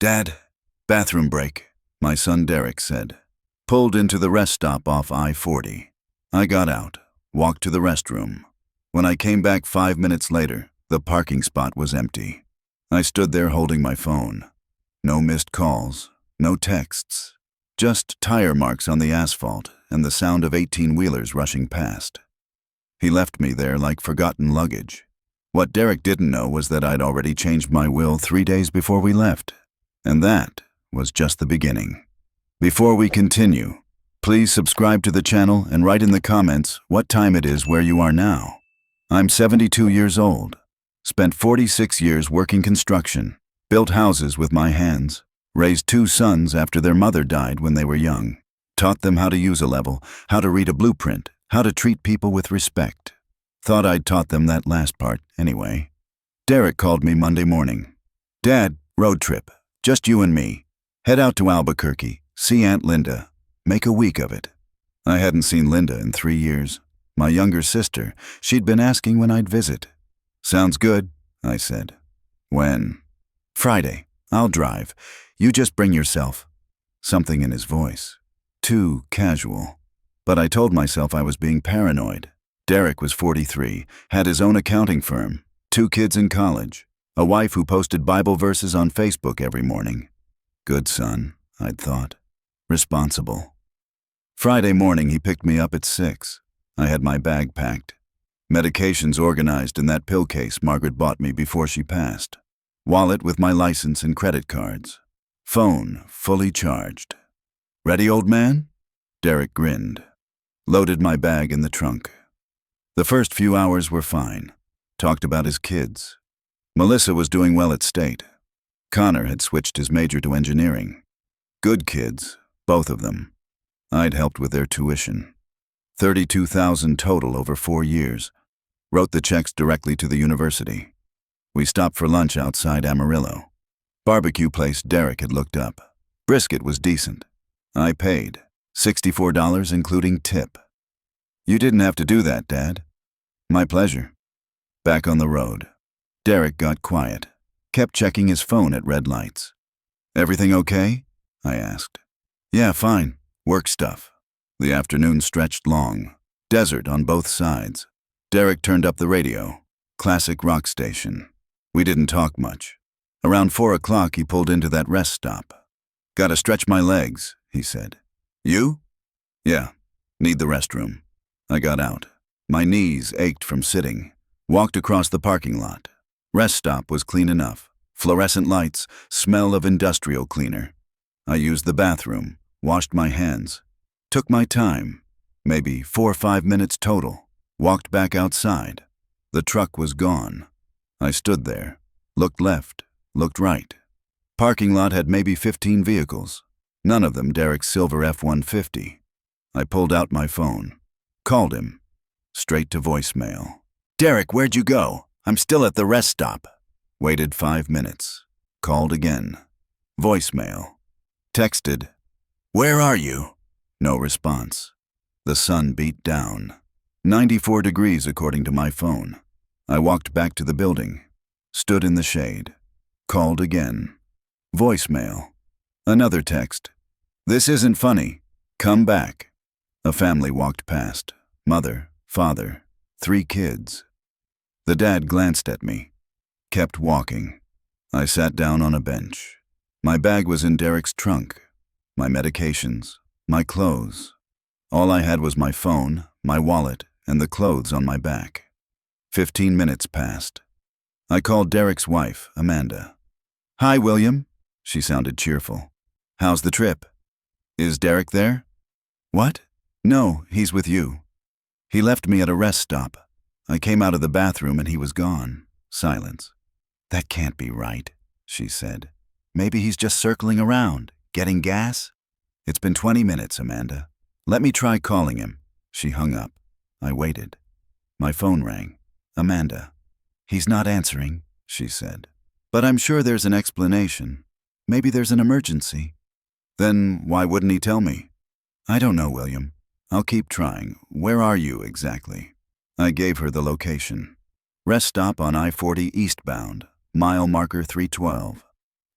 "Dad, bathroom break," my son Derek said. Pulled into the rest stop off I-40. I got out, walked to the restroom. When I came back 5 minutes later, the parking spot was empty. I stood there holding my phone. No missed calls, no texts. Just tire marks on the asphalt and the sound of 18-wheelers rushing past. He left me there like forgotten luggage. What Derek didn't know was that I'd already changed my will 3 days before we left. And that was just the beginning. Before we continue, please subscribe to the channel and write in the comments what time it is where you are now. I'm 72 years old. Spent 46 years working construction, built houses with my hands, raised 2 sons after their mother died when they were young, taught them how to use a level, how to read a blueprint, how to treat people with respect. Thought I'd taught them that last part anyway. Derek called me Monday morning. "Dad, road trip, just you and me. Head out to Albuquerque, see Aunt Linda, make a week of it." I hadn't seen Linda in 3 years. My younger sister, she'd been asking when I'd visit. "Sounds good," I said. "When?" "Friday. I'll drive. You just bring yourself." Something in his voice. Too casual. But I told myself I was being paranoid. Derek was 43, had his own accounting firm, 2 kids in college, a wife who posted Bible verses on Facebook every morning. Good son, I'd thought. Responsible. Friday morning he picked me up at 6. I had my bag packed. Medications organized in that pill case Margaret bought me before she passed. Wallet with my license and credit cards. Phone fully charged. "Ready, old man?" Derek grinned. Loaded my bag in the trunk. The first few hours were fine. Talked about his kids. Melissa was doing well at State. Connor had switched his major to engineering. Good kids, both of them. I'd helped with their tuition. $32,000 total over 4 years. Wrote the checks directly to the university. We stopped for lunch outside Amarillo. Barbecue place Derek had looked up. Brisket was decent. I paid. $64 including tip. "You didn't have to do that, Dad." "My pleasure." Back on the road. Derek got quiet. Kept checking his phone at red lights. "Everything okay?" I asked. "Yeah, fine. Work stuff." The afternoon stretched long. Desert on both sides. Derek turned up the radio. Classic rock station. We didn't talk much. Around 4 o'clock he pulled into that rest stop. "Gotta stretch my legs," he said. "You?" "Yeah. Need the restroom." I got out. My knees ached from sitting. Walked across the parking lot. Rest stop was clean enough. Fluorescent lights, smell of industrial cleaner. I used the bathroom, washed my hands. Took my time, maybe 4 or 5 minutes total. Walked back outside. The truck was gone. I stood there, looked left, looked right. Parking lot had maybe 15 vehicles. None of them Derek's silver F-150. I pulled out my phone. Called him. Straight to voicemail. "Derek, where'd you go? I'm still at the rest stop." Waited 5 minutes. Called again. Voicemail. Texted. "Where are you?" No response. The sun beat down. 94 degrees according to my phone. I walked back to the building. Stood in the shade. Called again. Voicemail. Another text. "This isn't funny. Come back." A family walked past. Mother, father, 3 kids. The dad glanced at me. Kept walking. I sat down on a bench. My bag was in Derek's trunk. My medications, my clothes. All I had was my phone, my wallet, and the clothes on my back. 15 minutes passed. I called Derek's wife, Amanda. "Hi, William." She sounded cheerful. "How's the trip?" "Is Derek there?" "What?" "No, he's with you." "He left me at a rest stop. I came out of the bathroom and he was gone." Silence. "That can't be right," she said. "Maybe he's just circling around, getting gas?" "It's been 20 minutes, Amanda. Let me try calling him." She hung up. I waited. My phone rang. "Amanda." "He's not answering," she said. "But I'm sure there's an explanation. Maybe there's an emergency." "Then why wouldn't he tell me?" "I don't know, William. I'll keep trying. Where are you exactly?" I gave her the location. Rest stop on I-40 eastbound, mile marker 312.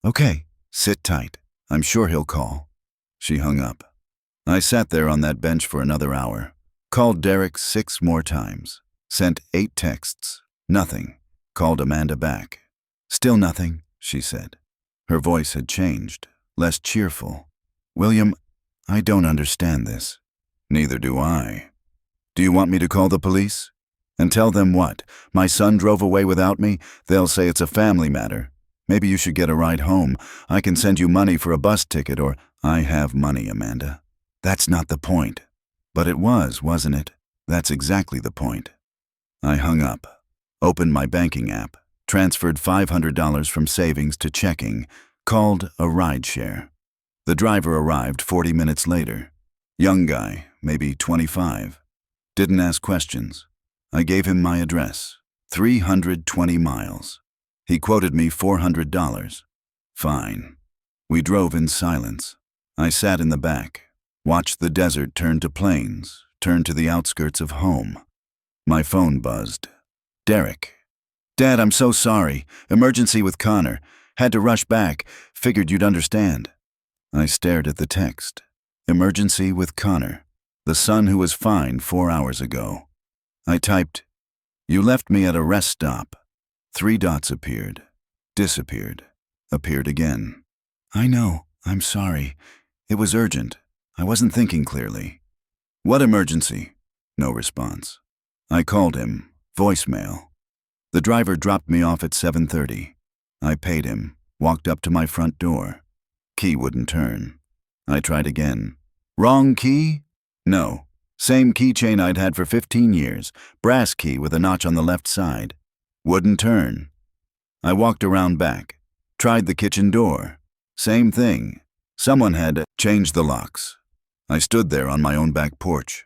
"Okay, Sit tight. I'm sure he'll call. She hung up. I sat there on that bench for another hour. Called Derek 6 more times. Sent 8 texts. Nothing. Called Amanda back. Still nothing, she said. Her voice had changed, less cheerful. William, I don't understand this. Neither do I. Do you want me to call the police? And tell them what? My son drove away without me? They'll say it's a family matter. Maybe you should get a ride home. I can send you money for a bus ticket or... I have money, Amanda. That's not the point. But it was, wasn't it? That's exactly the point. I hung up, opened my banking app, transferred $500 from savings to checking, called a rideshare. The driver arrived 40 minutes later. Young guy, maybe 25. Didn't ask questions. I gave him my address, 320 miles. He quoted me $400. Fine. We drove in silence. I sat in the back, watched the desert turn to plains, turn to the outskirts of home. My phone buzzed. Derek. Dad, I'm so sorry. Emergency with Connor. Had to rush back. Figured you'd understand. I stared at the text. Emergency with Connor. The son who was fine 4 hours ago. I typed, You left me at a rest stop. 3 dots appeared. Disappeared. Appeared again. I know. I'm sorry. It was urgent. I wasn't thinking clearly. What emergency? No response. I called him. Voicemail. The driver dropped me off at 7:30. I paid him. Walked up to my front door. Key wouldn't turn. I tried again. Wrong key? No. Same keychain I'd had for 15 years. Brass key with a notch on the left side. Wouldn't turn. I walked around back. Tried the kitchen door. Same thing. Someone had changed the locks. I stood there on my own back porch.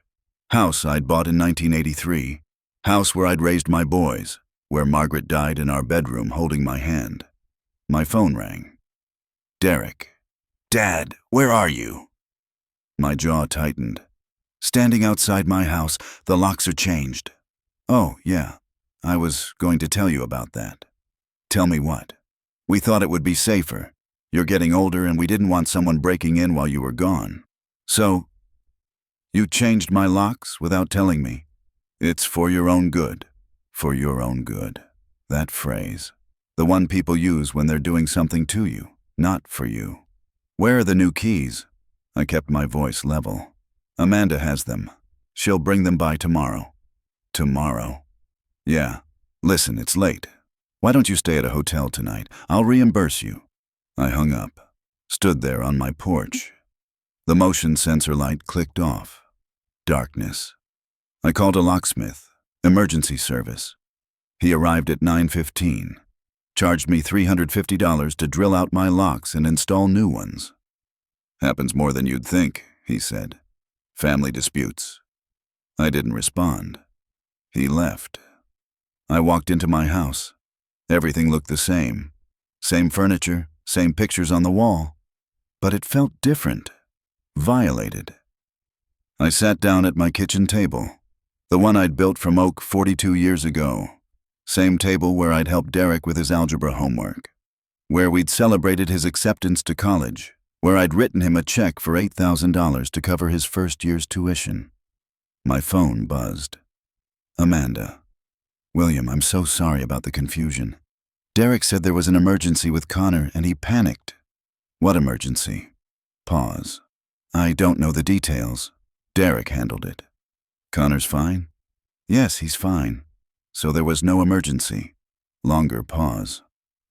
House I'd bought in 1983. House where I'd raised my boys. Where Margaret died in our bedroom holding my hand. My phone rang. Derek. Dad, where are you? My jaw tightened. Standing outside my house, the locks are changed. Oh, yeah. I was going to tell you about that. Tell me what? We thought it would be safer. You're getting older and we didn't want someone breaking in while you were gone. So, you changed my locks without telling me. It's for your own good. For your own good. That phrase. The one people use when they're doing something to you, not for you. Where are the new keys? I kept my voice level. Amanda has them. She'll bring them by tomorrow. Tomorrow? Yeah. Listen, it's late. Why don't you stay at a hotel tonight? I'll reimburse you. I hung up. Stood there on my porch. The motion sensor light clicked off. Darkness. I called a locksmith. Emergency service. He arrived at 9:15. Charged me $350 to drill out my locks and install new ones. Happens more than you'd think, he said. Family disputes. I didn't respond. He left. I walked into my house. Everything looked the same. Same furniture, same pictures on the wall. But it felt different. Violated. I sat down at my kitchen table. The one I'd built from oak 42 years ago. Same table where I'd helped Derek with his algebra homework. Where we'd celebrated his acceptance to college. Where I'd written him a check for $8,000 to cover his first year's tuition. My phone buzzed. Amanda. William, I'm so sorry about the confusion. Derek said there was an emergency with Connor and he panicked. What emergency? Pause. I don't know the details. Derek handled it. Connor's fine? Yes, he's fine. So there was no emergency. Longer pause.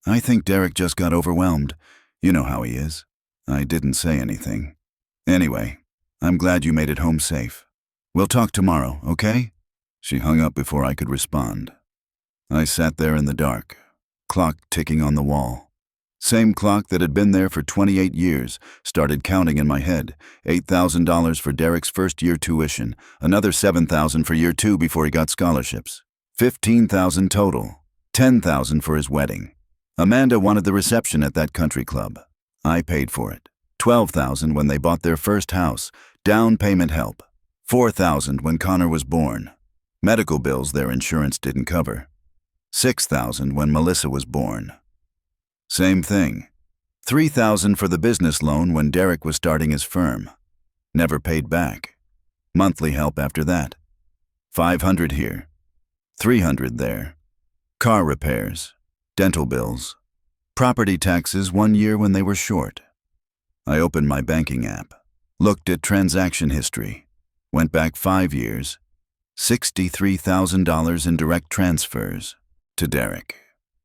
I think Derek just got overwhelmed. You know how he is. I didn't say anything. Anyway, I'm glad you made it home safe. We'll talk tomorrow, okay? She hung up before I could respond. I sat there in the dark, clock ticking on the wall. Same clock that had been there for 28 years, started counting in my head. $8,000 for Derek's first year tuition, another $7,000 for year 2 before he got scholarships. $15,000 total, $10,000 for his wedding. Amanda wanted the reception at that country club. I paid for it. $12,000 when they bought their first house, down payment help. $4,000 when Connor was born. Medical bills their insurance didn't cover. $6,000 when Melissa was born. Same thing. $3,000 for the business loan when Derek was starting his firm. Never paid back. Monthly help after that. $500 here. $300 there. Car repairs. Dental bills. Property taxes 1 year when they were short. I opened my banking app. Looked at transaction history. Went back 5 years. $63,000 in direct transfers to Derek.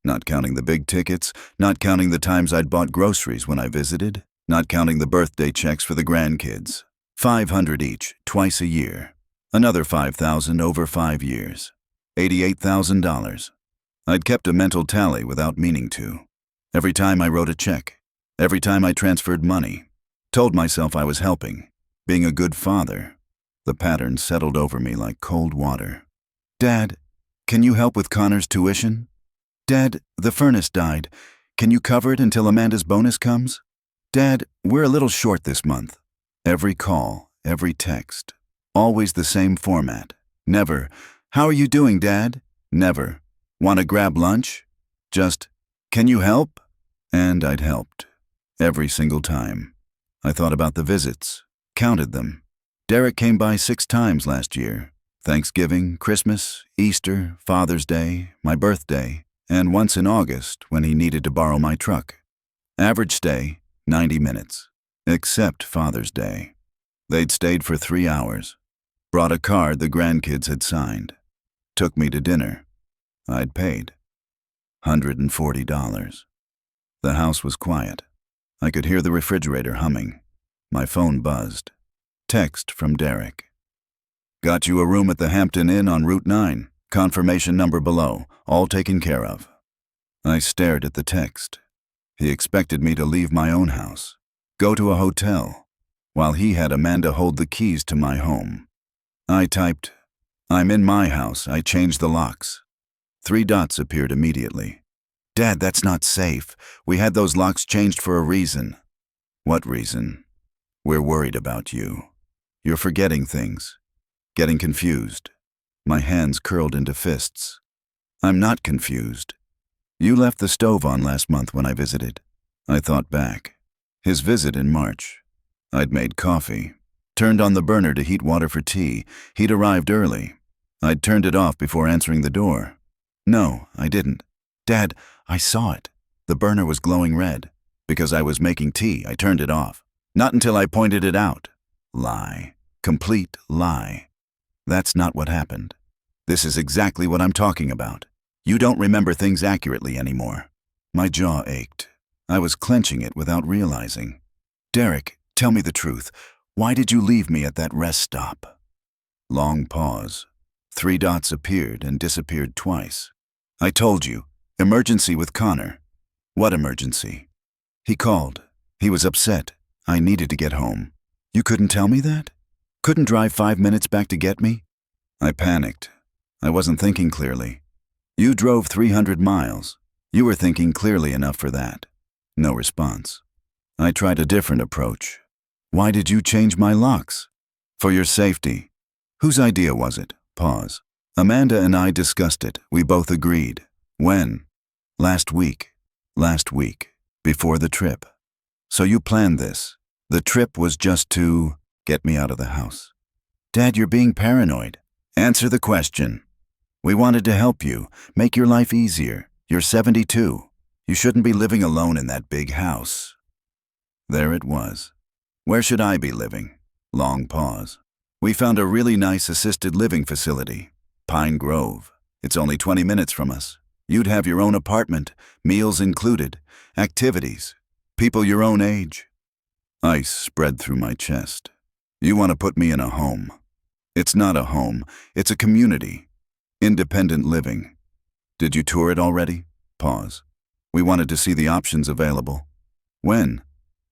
Not counting the big tickets, not counting the times I'd bought groceries when I visited, not counting the birthday checks for the grandkids. $500 each, twice a year. Another $5,000 over 5 years. $88,000. I'd kept a mental tally without meaning to. Every time I wrote a check, every time I transferred money, told myself I was helping, being a good father. The pattern settled over me like cold water. Dad, can you help with Connor's tuition? Dad, the furnace died. Can you cover it until Amanda's bonus comes? Dad, we're a little short this month. Every call, every text. Always the same format. Never, how are you doing, Dad? Never, want to grab lunch? Just, can you help? And I'd helped. Every single time. I thought about the visits. Counted them. Derek came by 6 times last year. Thanksgiving, Christmas, Easter, Father's Day, my birthday, and once in August when he needed to borrow my truck. Average stay, 90 minutes. Except Father's Day. They'd stayed for 3 hours. Brought a card the grandkids had signed. Took me to dinner. I'd paid. $140. The house was quiet. I could hear the refrigerator humming. My phone buzzed. Text from Derek. Got you a room at the Hampton Inn on Route 9. Confirmation number below. All taken care of. I stared at the text. He expected me to leave my own house, go to a hotel, while he had Amanda hold the keys to my home. I typed, I'm in my house. I changed the locks. 3 dots appeared immediately. Dad, that's not safe. We had those locks changed for a reason. What reason? We're worried about you. You're forgetting things. Getting confused. My hands curled into fists. I'm not confused. You left the stove on last month when I visited. I thought back. His visit in March. I'd made coffee. Turned on the burner to heat water for tea. He'd arrived early. I'd turned it off before answering the door. No, I didn't. Dad, I saw it. The burner was glowing red. Because I was making tea, I turned it off. Not until I pointed it out. Lie. Complete lie. That's not what happened. This is exactly what I'm talking about. You don't remember things accurately anymore. My jaw ached. I was clenching it without realizing. Derek, tell me the truth. Why did you leave me at that rest stop? Long pause. 3 dots appeared and disappeared twice. I told you. Emergency with Connor. What emergency? He called. He was upset. I needed to get home. You couldn't tell me that? Couldn't drive 5 minutes back to get me? I panicked. I wasn't thinking clearly. You drove 300 miles. You were thinking clearly enough for that. No response. I tried a different approach. Why did you change my locks? For your safety. Whose idea was it? Pause. Amanda and I discussed it. We both agreed. When? Last week. Last week. Before the trip. So you planned this. The trip was just to get me out of the house. Dad, you're being paranoid. Answer the question. We wanted to help you, make your life easier. You're 72. You shouldn't be living alone in that big house. There it was. Where should I be living? Long pause. We found a really nice assisted living facility. Pine Grove. It's only 20 minutes from us. You'd have your own apartment, meals included, activities, people your own age. Ice spread through my chest. You want to put me in a home. It's not a home, it's a community. Independent living. Did you tour it already? Pause. We wanted to see the options available. When?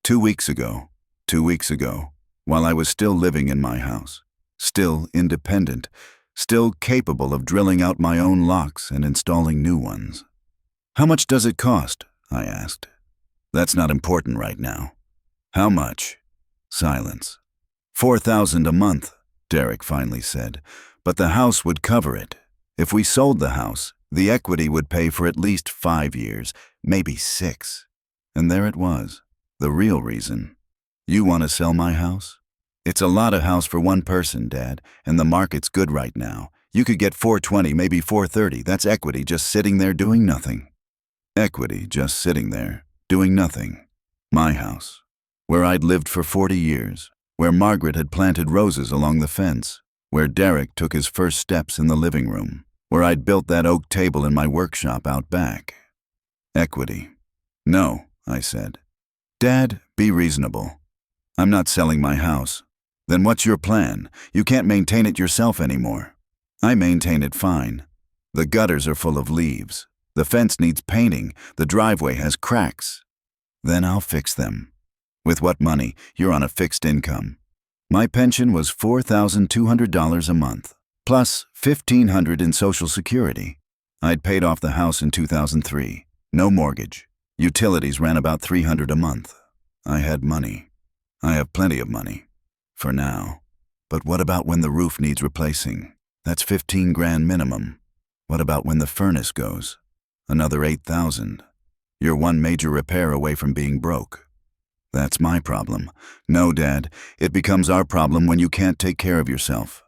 2 weeks ago. 2 weeks ago, while I was still living in my house. Still independent. Still capable of drilling out my own locks and installing new ones. How much does it cost? I asked. That's not important right now. How much? Silence. $4,000 a month, Derek finally said, but the house would cover it. If we sold the house, the equity would pay for at least 5 years, maybe 6. And there it was, the real reason. You want to sell my house? It's a lot of house for one person, Dad, and the market's good right now. You could get 420, maybe 430. That's equity just sitting there doing nothing. Equity just sitting there, doing nothing. My house, where I'd lived for 40 years, where Margaret had planted roses along the fence, where Derek took his first steps in the living room, where I'd built that oak table in my workshop out back. Equity. No, I said. Dad, be reasonable. I'm not selling my house. Then what's your plan? You can't maintain it yourself anymore. I maintain it fine. The gutters are full of leaves. The fence needs painting. The driveway has cracks. Then I'll fix them. With what money? You're on a fixed income. My pension was $4,200 a month, plus $1,500 in Social Security. I'd paid off the house in 2003. No mortgage. Utilities ran about $300 a month. I had money. I have plenty of money. For now. But what about when the roof needs replacing? That's 15 grand minimum. What about when the furnace goes? Another 8,000. You're one major repair away from being broke. That's my problem. No, Dad, it becomes our problem when you can't take care of yourself.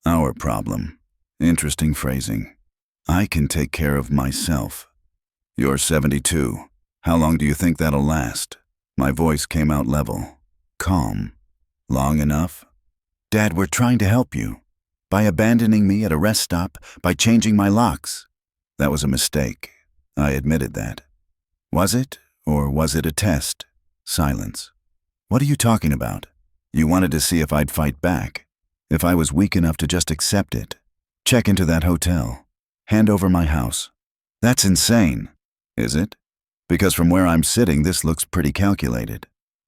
Our problem. Interesting phrasing. I can take care of myself. You're 72. How long do you think that'll last? My voice came out level. Calm. Long enough? Dad, we're trying to help you. By abandoning me at a rest stop, by changing my locks. That was a mistake. I admitted that. Was it, or was it a test? Silence. What are you talking about? You wanted to see if I'd fight back. If I was weak enough to just accept it. Check into that hotel. Hand over my house. That's insane. Is it? Because from where I'm sitting, this looks pretty calculated.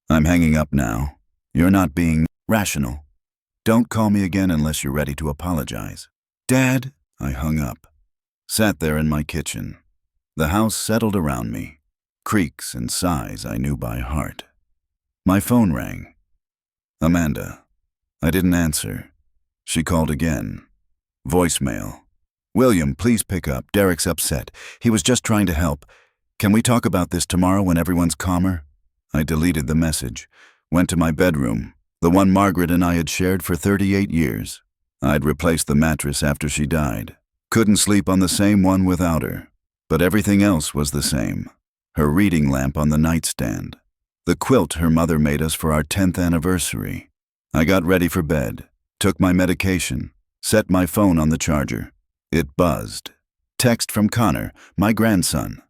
I'm hanging up now. You're not being rational. Don't call me again unless you're ready to apologize. Dad, I hung up. Sat there in my kitchen. The house settled around me. Creaks and sighs I knew by heart. My phone rang. Amanda. I didn't answer. She called again. Voicemail. William, please pick up. Derek's upset. He was just trying to help. Can we talk about this tomorrow when everyone's calmer? I deleted the message. Went to my bedroom, the one Margaret and I had shared for 38 years. I'd replaced the mattress after she died. Couldn't sleep on the same one without her. But everything else was the same. Her reading lamp on the nightstand. The quilt her mother made us for our 10th anniversary. I got ready for bed, took my medication, set my phone on the charger. It buzzed. Text from Connor, my grandson.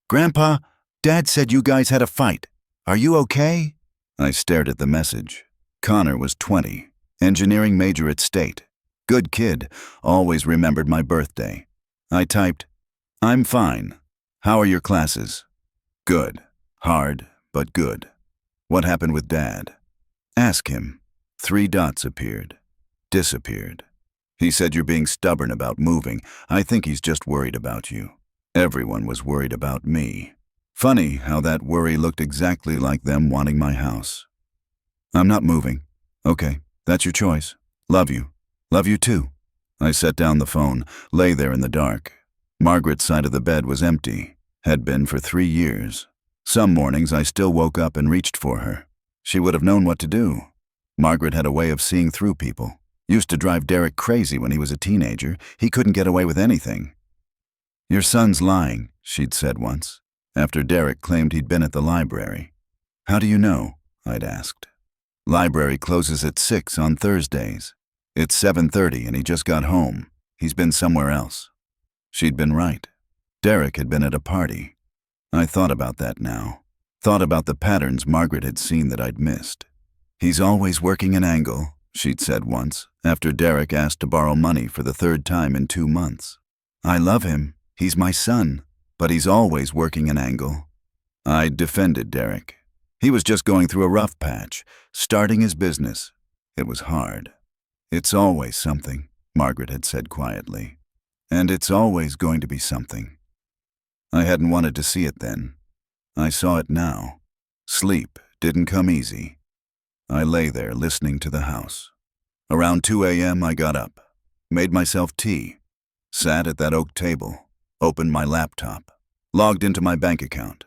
Grandpa, Dad said you guys had a fight. Are you okay? I stared at the message. Connor was 20, engineering major at State. Good kid, always remembered my birthday. I typed, I'm fine. How are your classes? Good. Hard, but good. What happened with Dad? Ask him. 3 dots appeared. Disappeared. He said you're being stubborn about moving. I think he's just worried about you. Everyone was worried about me. Funny how that worry looked exactly like them wanting my house. I'm not moving. Okay, that's your choice. Love you. Love you too. I set down the phone, lay there in the dark. Margaret's side of the bed was empty. Had been for 3 years. Some mornings I still woke up and reached for her. She would have known what to do. Margaret had a way of seeing through people. Used to drive Derek crazy when he was a teenager. He couldn't get away with anything. Your son's lying, she'd said once, after Derek claimed he'd been at the library. How do you know? I'd asked. Library closes at 6 on Thursdays. It's 7:30 and he just got home. He's been somewhere else. She'd been right. Derek had been at a party. I thought about that now. Thought about the patterns Margaret had seen that I'd missed. He's always working an angle, she'd said once, after Derek asked to borrow money for the 3rd time in 2 months. I love him. He's my son. But he's always working an angle. I defended Derek. He was just going through a rough patch, starting his business. It was hard. It's always something, Margaret had said quietly. And it's always going to be something. I hadn't wanted to see it then. I saw it now. Sleep didn't come easy. I lay there listening to the house. Around 2 a.m. I got up, made myself tea, sat at that oak table, opened my laptop, logged into my bank account.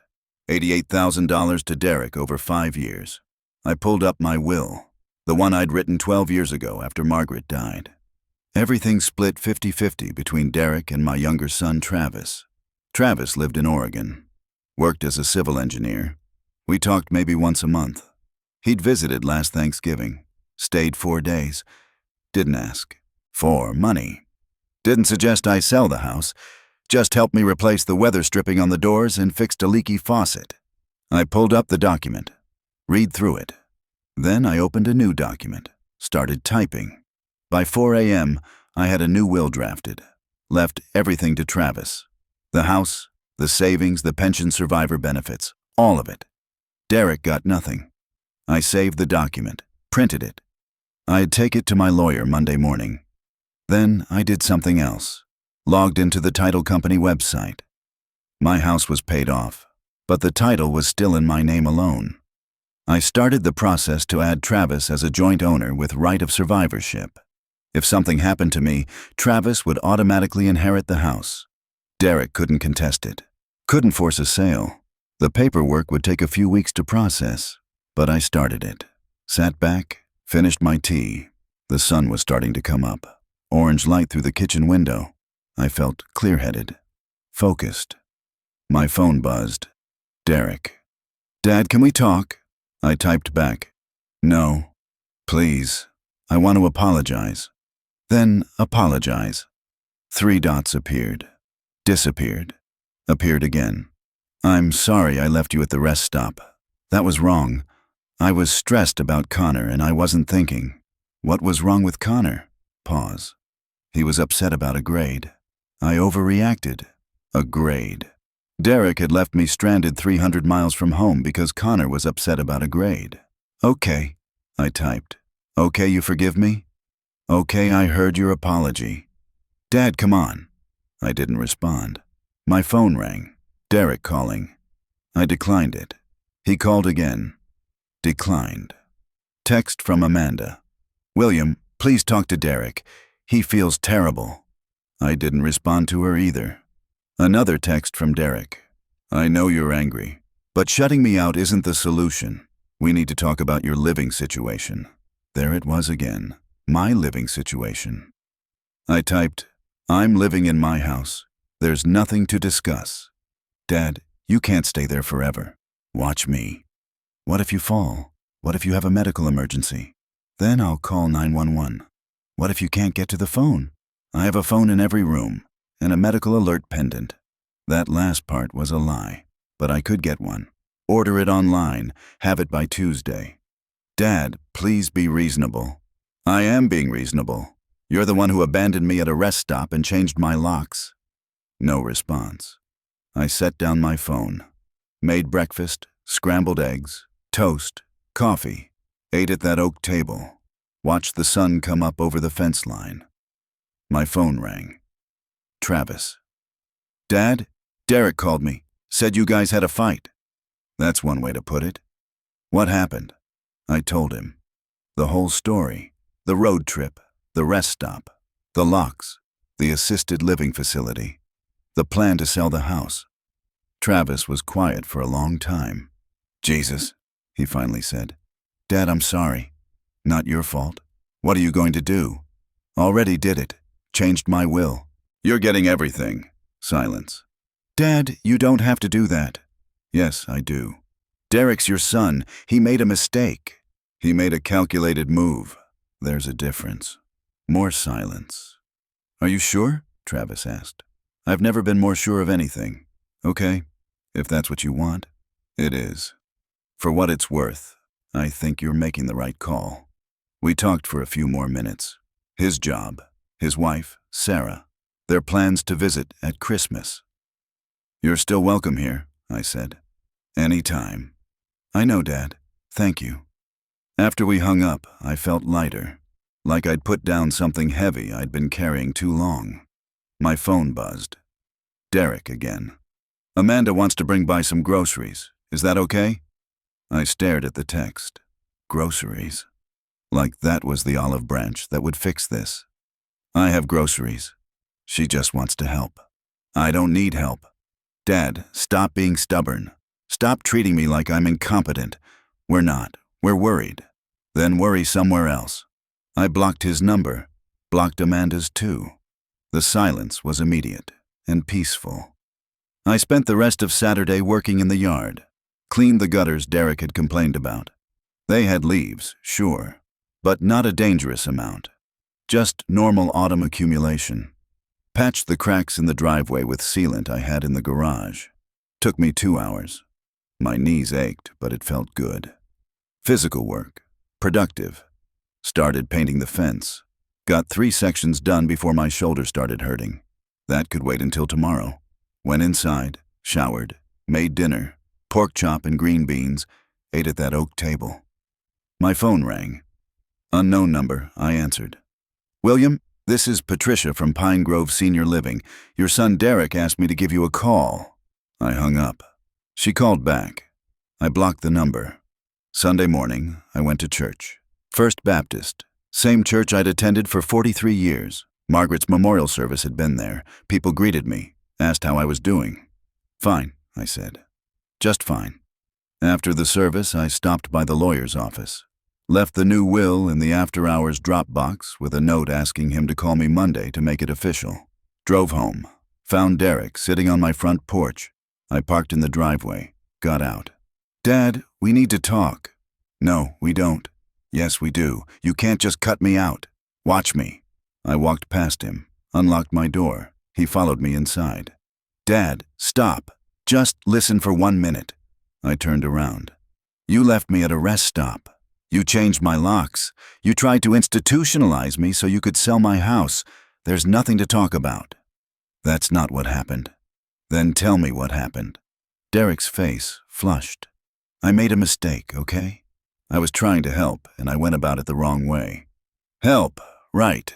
$88,000 to Derek over 5 years. I pulled up my will, the one I'd written 12 years ago after Margaret died. Everything split 50-50 between Derek and my younger son, Travis. Travis lived in Oregon, worked as a civil engineer. We talked maybe once a month. He'd visited last Thanksgiving, stayed 4 days, didn't ask for money. Didn't suggest I sell the house, just helped me replace the weather stripping on the doors and fixed a leaky faucet. I pulled up the document, read through it. Then I opened a new document, started typing. By 4 a.m., I had a new will drafted, left everything to Travis. The house, the savings, the pension survivor benefits, all of it. Derek got nothing. I saved the document, printed it. I'd take it to my lawyer Monday morning. Then I did something else, logged into the title company website. My house was paid off, but the title was still in my name alone. I started the process to add Travis as a joint owner with right of survivorship. If something happened to me, Travis would automatically inherit the house. Derek couldn't contest it, couldn't force a sale. The paperwork would take a few weeks to process, but I started it. Sat back, finished my tea. The sun was starting to come up, orange light through the kitchen window. I felt clear-headed, focused. My phone buzzed. Derek. "Dad, can we talk?" I typed back. "No. Please. I want to apologize." Then apologize. 3 dots appeared. Disappeared. Appeared again. "I'm sorry I left you at the rest stop. That was wrong. I was stressed about Connor and I wasn't thinking." What was wrong with Connor? Pause. He was upset about a grade. I overreacted. A grade. Derek had left me stranded 300 miles from home because Connor was upset about a grade. "Okay," I typed. "Okay, you forgive me?" "Okay, I heard your apology." "Dad, come on." I didn't respond. My phone rang. Derek calling. I declined it. He called again. Declined. Text from Amanda. "William, please talk to Derek. He feels terrible." I didn't respond to her either. Another text from Derek. "I know you're angry, but shutting me out isn't the solution. We need to talk about your living situation." There it was again. My living situation. I typed, "I'm living in my house. There's nothing to discuss." "Dad, you can't stay there forever. Watch me. What if you fall? What if you have a medical emergency? Then I'll call 911. What if you can't get to the phone? I have a phone in every room and a medical alert pendant." That last part was a lie, but I could get one. Order it online, have it by Tuesday. "Dad, please be reasonable." "I am being reasonable. You're the one who abandoned me at a rest stop and changed my locks." No response. I set down my phone, made breakfast, scrambled eggs, toast, coffee, ate at that oak table, watched the sun come up over the fence line. My phone rang. Travis. "Dad, Derek called me, said you guys had a fight." That's one way to put it. "What happened?" I told him. The whole story. The road trip, the rest stop, the locks, the assisted living facility, the plan to sell the house. Travis was quiet for a long time. "Jesus," he finally said. "Dad, I'm sorry. Not your fault. What are you going to do?" "Already did it. Changed my will." "You're getting everything." Silence. "Dad, you don't have to do that." "Yes, I do. Derek's your son. He made a mistake. He made a calculated move. There's a difference." More silence. "Are you sure?" Travis asked. "I've never been more sure of anything." "Okay, if that's what you want." "It is. For what it's worth, I think you're making the right call." We talked for a few more minutes. His job, his wife, Sarah, their plans to visit at Christmas. "You're still welcome here," I said. "Any time." "I know, Dad. Thank you." After we hung up, I felt lighter, like I'd put down something heavy I'd been carrying too long. My phone buzzed. Derek again. "Amanda wants to bring by some groceries. Is that okay?" I stared at the text. Groceries. Like that was the olive branch that would fix this. "I have groceries. She just wants to help." "I don't need help." "Dad, stop being stubborn. Stop treating me like I'm incompetent. We're not. We're worried. Then worry somewhere else. I blocked his number, blocked Amanda's too. The silence was immediate and peaceful. I spent the rest of Saturday working in the yard, cleaned the gutters Derek had complained about. They had leaves, sure, but not a dangerous amount. Just normal autumn accumulation. Patched the cracks in the driveway with sealant I had in the garage. Took me 2 hours. My knees ached, but it felt good. Physical work. Productive. Started painting the fence. Got 3 sections done before my shoulder started hurting. That could wait until tomorrow. Went inside, showered, made dinner, pork chop and green beans, ate at that oak table. My phone rang. Unknown number, I answered. William, this is Patricia from Pine Grove Senior Living. Your son Derek asked me to give you a call. I hung up. She called back. I blocked the number. Sunday morning, I went to church. First Baptist. Same church I'd attended for 43 years. Margaret's memorial service had been there. People greeted me, asked how I was doing. Fine, I said. Just fine. After the service, I stopped by the lawyer's office. Left the new will in the after-hours drop box with a note asking him to call me Monday to make it official. Drove home. Found Derek sitting on my front porch. I parked in the driveway. Got out. Dad, we need to talk. No, we don't. Yes, we do. You can't just cut me out. Watch me. I walked past him, unlocked my door. He followed me inside. Dad, stop. Just listen for 1 minute. I turned around. You left me at a rest stop. You changed my locks. You tried to institutionalize me so you could sell my house. There's nothing to talk about. That's not what happened. Then tell me what happened. Derek's face flushed. I made a mistake, okay? I was trying to help, and I went about it the wrong way. Help, right.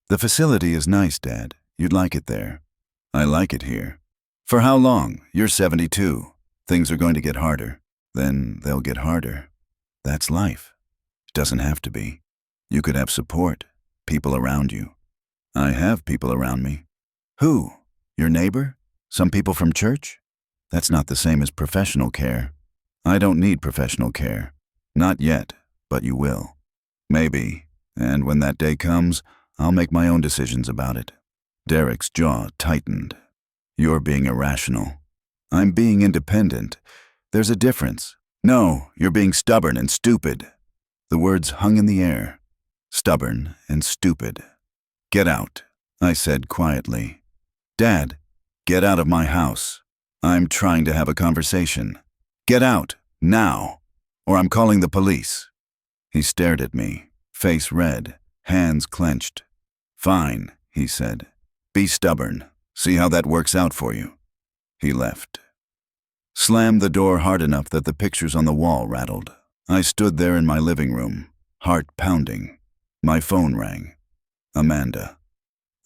The facility is nice, Dad. You'd like it there. I like it here. For how long? You're 72. Things are going to get harder. Then they'll get harder. That's life. It doesn't have to be. You could have support, people around you. I have people around me. Who? Your neighbor? Some people from church? That's not the same as professional care. I don't need professional care. Not yet, but you will. Maybe, and when that day comes, I'll make my own decisions about it. Derek's jaw tightened. You're being irrational. I'm being independent. There's a difference. No, you're being stubborn and stupid. The words hung in the air. Stubborn and stupid. Get out, I said quietly. Dad, get out of my house. I'm trying to have a conversation. Get out, now, or I'm calling the police. He stared at me, face red, hands clenched. Fine, he said. Be stubborn. See how that works out for you. He left. Slammed the door hard enough that the pictures on the wall rattled. I stood there in my living room, heart pounding. My phone rang. Amanda.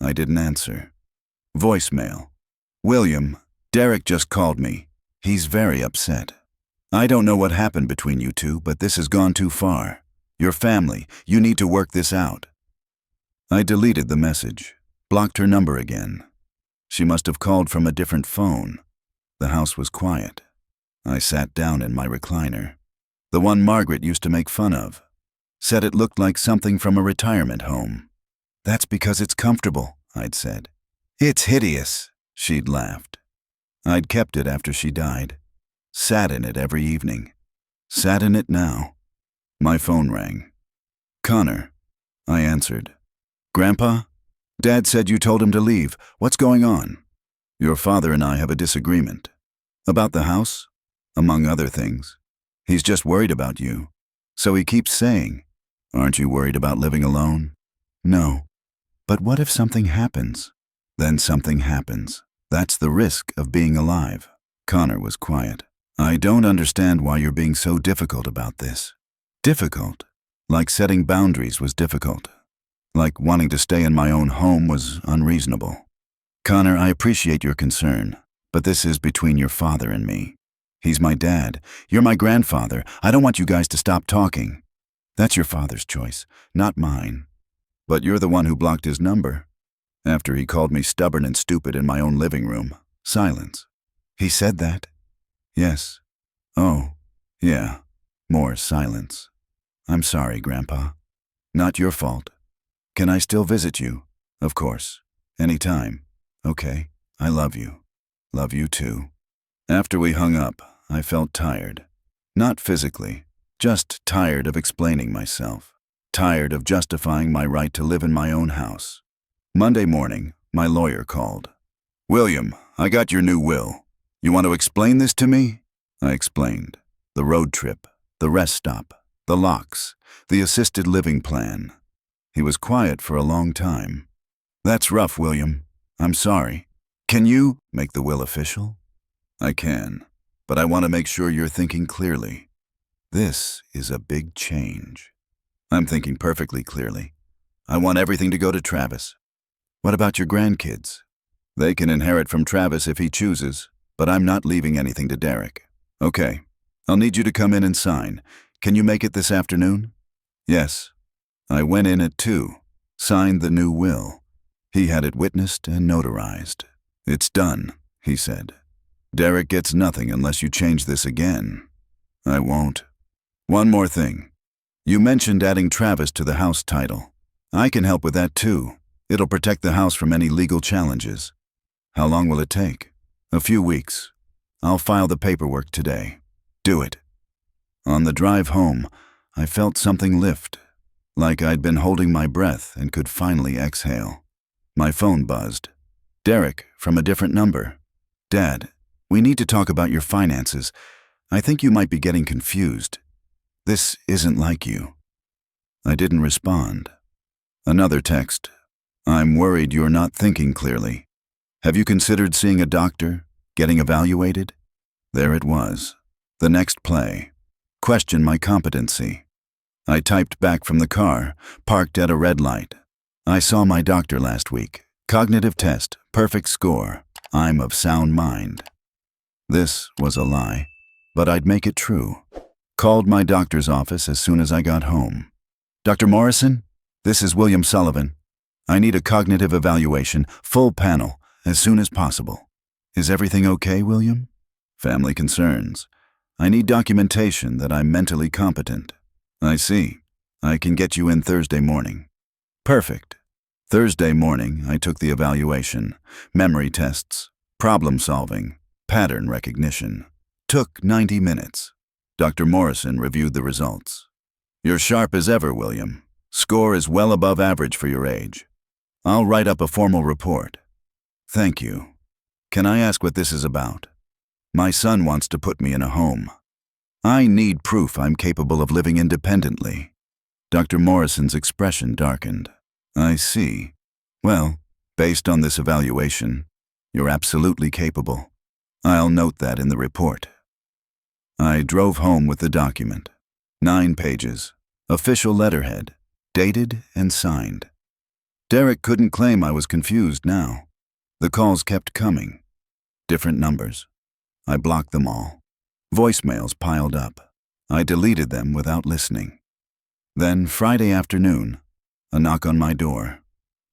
I didn't answer. Voicemail. William, Derek just called me. He's very upset. I don't know what happened between you two, but this has gone too far. Your family, you need to work this out. I deleted the message, blocked her number again. She must have called from a different phone. The house was quiet. I sat down in my recliner. The one Margaret used to make fun of. Said it looked like something from a retirement home. That's because it's comfortable, I'd said. It's hideous, she'd laughed. I'd kept it after she died. Sat in it every evening. Sat in it now. My phone rang. Connor. I answered. Grandpa? Dad said you told him to leave. What's going on? Your father and I have a disagreement. About the house? Among other things. He's just worried about you. So he keeps saying, aren't you worried about living alone? No. But what if something happens? Then something happens. That's the risk of being alive. Connor was quiet. I don't understand why you're being so difficult about this. Difficult? Like setting boundaries was difficult. Like wanting to stay in my own home was unreasonable. Connor, I appreciate your concern, but this is between your father and me. He's my dad. You're my grandfather. I don't want you guys to stop talking. That's your father's choice, not mine. But you're the one who blocked his number. After he called me stubborn and stupid in my own living room. Silence. He said that? Yes. Oh, yeah. More silence. I'm sorry, Grandpa. Not your fault. Can I still visit you? Of course. Anytime. Okay. I love you. Love you too. After we hung up, I felt tired. Not physically, just tired of explaining myself. Tired of justifying my right to live in my own house. Monday morning, my lawyer called. William, I got your new will. You want to explain this to me? I explained. The road trip, the rest stop, the locks, the assisted living plan. He was quiet for a long time. That's rough, William. I'm sorry. Can you make the will official? I can, but I want to make sure you're thinking clearly. This is a big change. I'm thinking perfectly clearly. I want everything to go to Travis. What about your grandkids? They can inherit from Travis if he chooses, but I'm not leaving anything to Derek. Okay, I'll need you to come in and sign. Can you make it this afternoon? Yes. I went in at 2, signed the new will. He had it witnessed and notarized. It's done, he said. Derek gets nothing unless you change this again. I won't. One more thing. You mentioned adding Travis to the house title. I can help with that too. It'll protect the house from any legal challenges. How long will it take? A few weeks. I'll file the paperwork today. Do it. On the drive home, I felt something lift, like I'd been holding my breath and could finally exhale. My phone buzzed. Derek, from a different number. Dad, we need to talk about your finances. I think you might be getting confused. This isn't like you. I didn't respond. Another text. I'm worried you're not thinking clearly. Have you considered seeing a doctor, getting evaluated? There it was. The next play. Question my competency. I typed back from the car, parked at a red light. I saw my doctor last week. Cognitive test, perfect score. I'm of sound mind. This was a lie, but I'd make it true. Called my doctor's office as soon as I got home. Dr. Morrison, this is William Sullivan. I need a cognitive evaluation, full panel, as soon as possible. Is everything okay, William? Family concerns. I need documentation that I'm mentally competent. I see. I can get you in Thursday morning. Perfect. Thursday morning, I took the evaluation, memory tests, problem solving, pattern recognition. Took 90 minutes. Dr. Morrison reviewed the results. You're sharp as ever, William. Score is well above average for your age. I'll write up a formal report. Thank you. Can I ask what this is about? My son wants to put me in a home. I need proof I'm capable of living independently. Dr. Morrison's expression darkened. I see. Well, based on this evaluation, you're absolutely capable. I'll note that in the report. I drove home with the document. 9 pages. Official letterhead. Dated and signed. Derek couldn't claim I was confused now. The calls kept coming. Different numbers. I blocked them all. Voicemails piled up. I deleted them without listening. Then Friday afternoon, a knock on my door.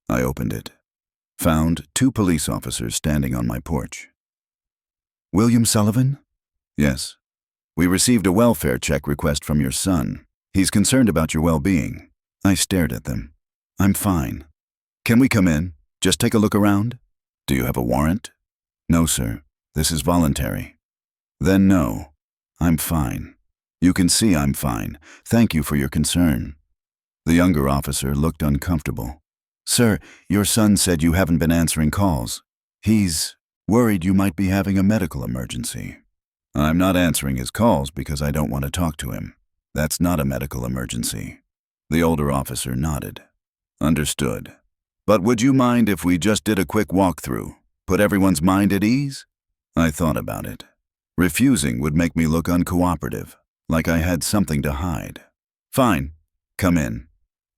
I opened it. Found 2 police officers standing on my porch. William Sullivan? Yes. We received a welfare check request from your son. He's concerned about your well-being. I stared at them. I'm fine. Can we come in? Just take a look around? Do you have a warrant? No, sir. This is voluntary. Then no. I'm fine. You can see I'm fine. Thank you for your concern. The younger officer looked uncomfortable. Sir, your son said you haven't been answering calls. He's worried you might be having a medical emergency. I'm not answering his calls because I don't want to talk to him. That's not a medical emergency. The older officer nodded. Understood. But would you mind if we just did a quick walkthrough? Put everyone's mind at ease? I thought about it. Refusing would make me look uncooperative, like I had something to hide. Fine. Come in.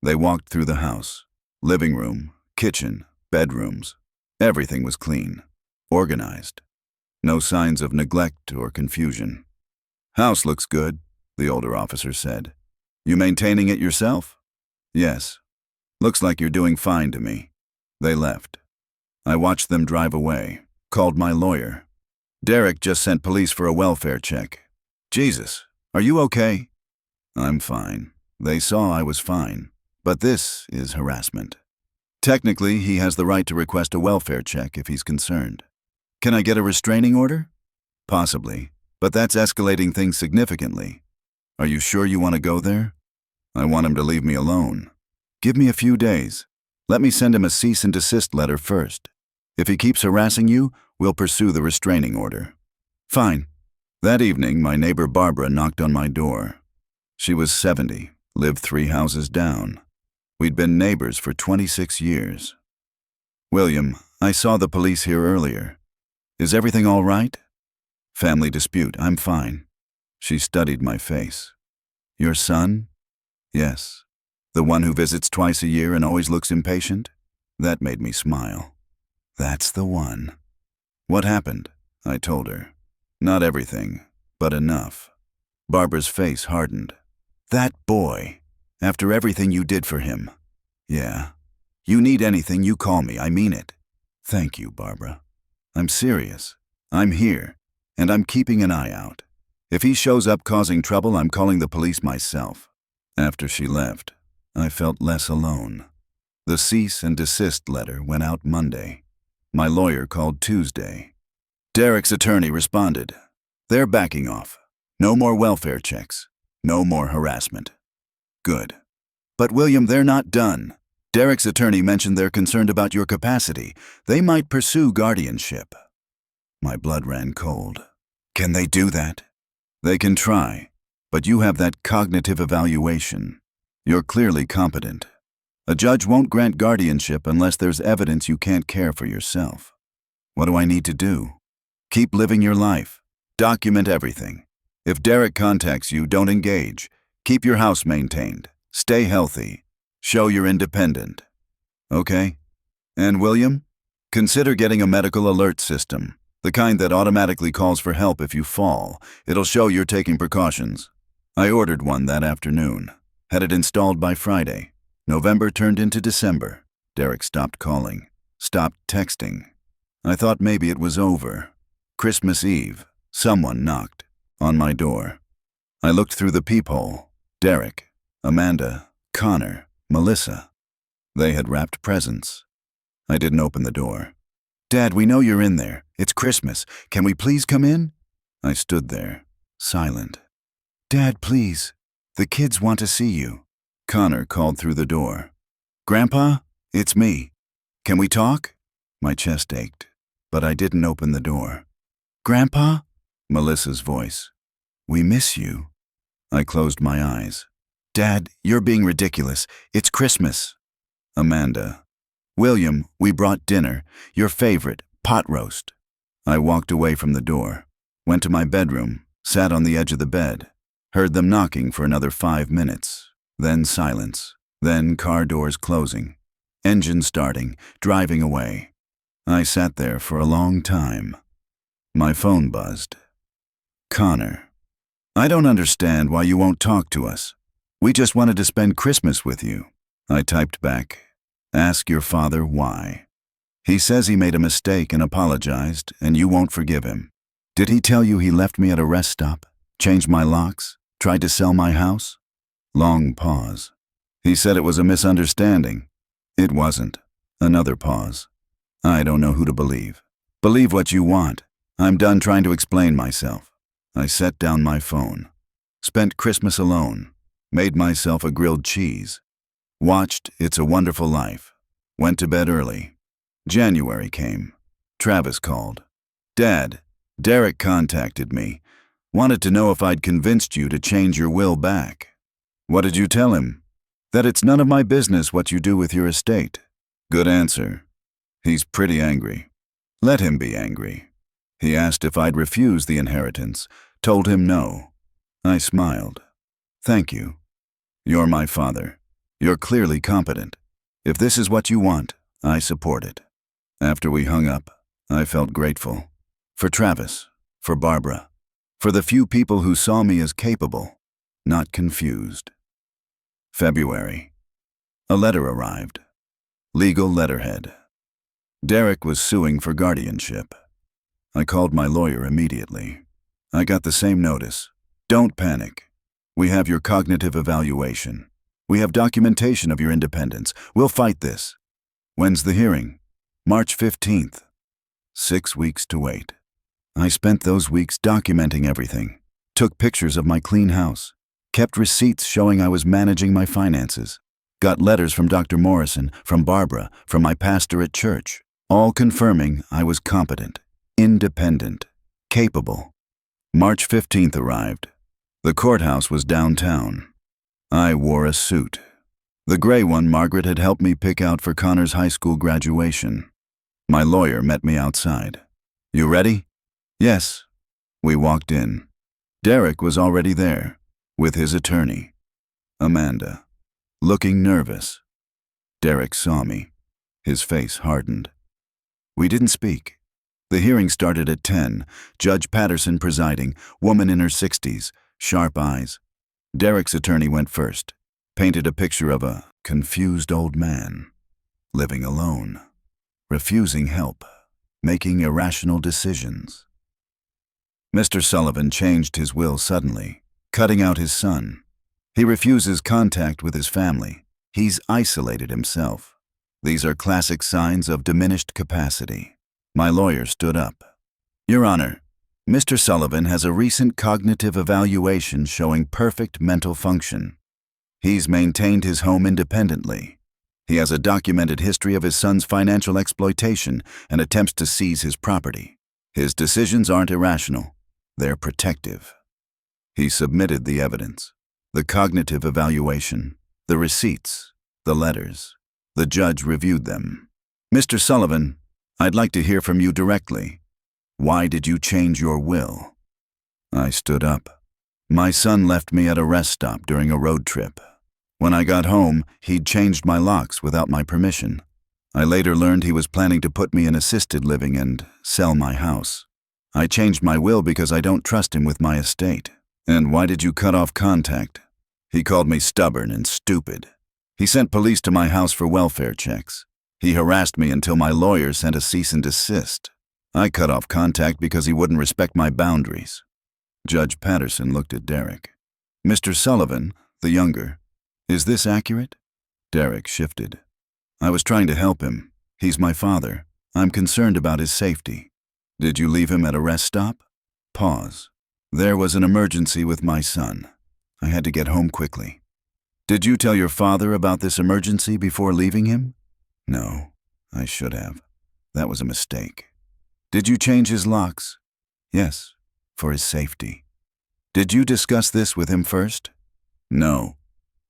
They walked through the house. Living room, kitchen, bedrooms. Everything was clean. Organized. No signs of neglect or confusion. House looks good, the older officer said. You maintaining it yourself? Yes. Looks like you're doing fine to me. They left. I watched them drive away, called my lawyer. Derek just sent police for a welfare check. Jesus, are you okay? I'm fine. They saw I was fine. But this is harassment. Technically, he has the right to request a welfare check if he's concerned. Can I get a restraining order? Possibly, but that's escalating things significantly. Are you sure you want to go there? I want him to leave me alone. Give me a few days. Let me send him a cease and desist letter first. If he keeps harassing you, we'll pursue the restraining order. Fine. That evening, my neighbor Barbara knocked on my door. She was 70, lived 3 houses down. We'd been neighbors for 26 years. William, I saw the police here earlier. Is everything all right? Family dispute, I'm fine. She studied my face. Your son? Yes. The one who visits twice a year and always looks impatient? That made me smile. That's the one. What happened? I told her. Not everything, but enough. Barbara's face hardened. That boy. After everything you did for him. Yeah. You need anything, you call me, I mean it. Thank you, Barbara. I'm serious. I'm here, and I'm keeping an eye out. If he shows up causing trouble, I'm calling the police myself. After she left, I felt less alone. The cease and desist letter went out Monday. My lawyer called Tuesday. Derek's attorney responded. They're backing off. No more welfare checks. No more harassment. Good. But William, they're not done. Derek's attorney mentioned they're concerned about your capacity. They might pursue guardianship. My blood ran cold. Can they do that? They can try, but you have that cognitive evaluation. You're clearly competent. A judge won't grant guardianship unless there's evidence you can't care for yourself. What do I need to do? Keep living your life. Document everything. If Derek contacts you, don't engage. Keep your house maintained. Stay healthy. Show you're independent. Okay? And William? Consider getting a medical alert system. The kind that automatically calls for help if you fall. It'll show you're taking precautions. I ordered one that afternoon. Had it installed by Friday. November turned into December. Derek stopped calling. Stopped texting. I thought maybe it was over. Christmas Eve. Someone knocked. On my door. I looked through the peephole. Derek, Amanda, Connor, Melissa. They had wrapped presents. I didn't open the door. Dad, we know you're in there. It's Christmas. Can we please come in? I stood there, silent. Dad, please. The kids want to see you. Connor called through the door. Grandpa, it's me. Can we talk? My chest ached, but I didn't open the door. Grandpa? Melissa's voice. We miss you. I closed my eyes. Dad, you're being ridiculous. It's Christmas. Amanda. William, we brought dinner. Your favorite, pot roast. I walked away from the door, went to my bedroom, sat on the edge of the bed, heard them knocking for another 5 minutes, then silence, then car doors closing, engine starting, driving away. I sat there for a long time. My phone buzzed. Connor. I don't understand why you won't talk to us. We just wanted to spend Christmas with you. I typed back. Ask your father why. He says he made a mistake and apologized, and you won't forgive him. Did he tell you he left me at a rest stop, changed my locks, tried to sell my house? Long pause. He said it was a misunderstanding. It wasn't. Another pause. I don't know who to believe. Believe what you want. I'm done trying to explain myself. I set down my phone. Spent Christmas alone. Made myself a grilled cheese. Watched It's a Wonderful Life. Went to bed early. January came. Travis called. Dad, Derek contacted me. Wanted to know if I'd convinced you to change your will back. What did you tell him? That it's none of my business what you do with your estate. Good answer. He's pretty angry. Let him be angry. He asked if I'd refuse the inheritance. Told him no. I smiled. Thank you. You're my father. You're clearly competent. If this is what you want, I support it. After we hung up, I felt grateful. For Travis, for Barbara, for the few people who saw me as capable, not confused. February. A letter arrived. Legal letterhead. Derek was suing for guardianship. I called my lawyer immediately. I got the same notice. Don't panic. We have your cognitive evaluation. We have documentation of your independence. We'll fight this. When's the hearing? March 15th. 6 weeks to wait. I spent those weeks documenting everything. Took pictures of my clean house. Kept receipts showing I was managing my finances. Got letters from Dr. Morrison, from Barbara, from my pastor at church, all confirming I was competent, independent, capable. March 15th arrived. The courthouse was downtown. I wore a suit. The gray one Margaret had helped me pick out for Connor's high school graduation. My lawyer met me outside. You ready? Yes. We walked in. Derek was already there, with his attorney, Amanda, looking nervous. Derek saw me. His face hardened. We didn't speak. The hearing started at 10, Judge Patterson presiding, woman in her 60s, sharp eyes. Derek's attorney went first, painted a picture of a confused old man, living alone, refusing help, making irrational decisions. Mr. Sullivan changed his will suddenly, cutting out his son. He refuses contact with his family. He's isolated himself. These are classic signs of diminished capacity. My lawyer stood up. Your Honor, Mr. Sullivan has a recent cognitive evaluation showing perfect mental function. He's maintained his home independently. He has a documented history of his son's financial exploitation and attempts to seize his property. His decisions aren't irrational. They're protective. He submitted the evidence, the cognitive evaluation, the receipts, the letters. The judge reviewed them. Mr. Sullivan, I'd like to hear from you directly. Why did you change your will? I stood up. My son left me at a rest stop during a road trip. When I got home, he'd changed my locks without my permission. I later learned he was planning to put me in assisted living and sell my house. I changed my will because I don't trust him with my estate. And why did you cut off contact? He called me stubborn and stupid. He sent police to my house for welfare checks. He harassed me until my lawyer sent a cease and desist. I cut off contact because he wouldn't respect my boundaries. Judge Patterson looked at Derek. Mr. Sullivan, the younger, is this accurate? Derek shifted. I was trying to help him. He's my father. I'm concerned about his safety. Did you leave him at a rest stop? Pause. There was an emergency with my son. I had to get home quickly. Did you tell your father about this emergency before leaving him? No, I should have. That was a mistake. Did you change his locks? Yes, for his safety. Did you discuss this with him first? No.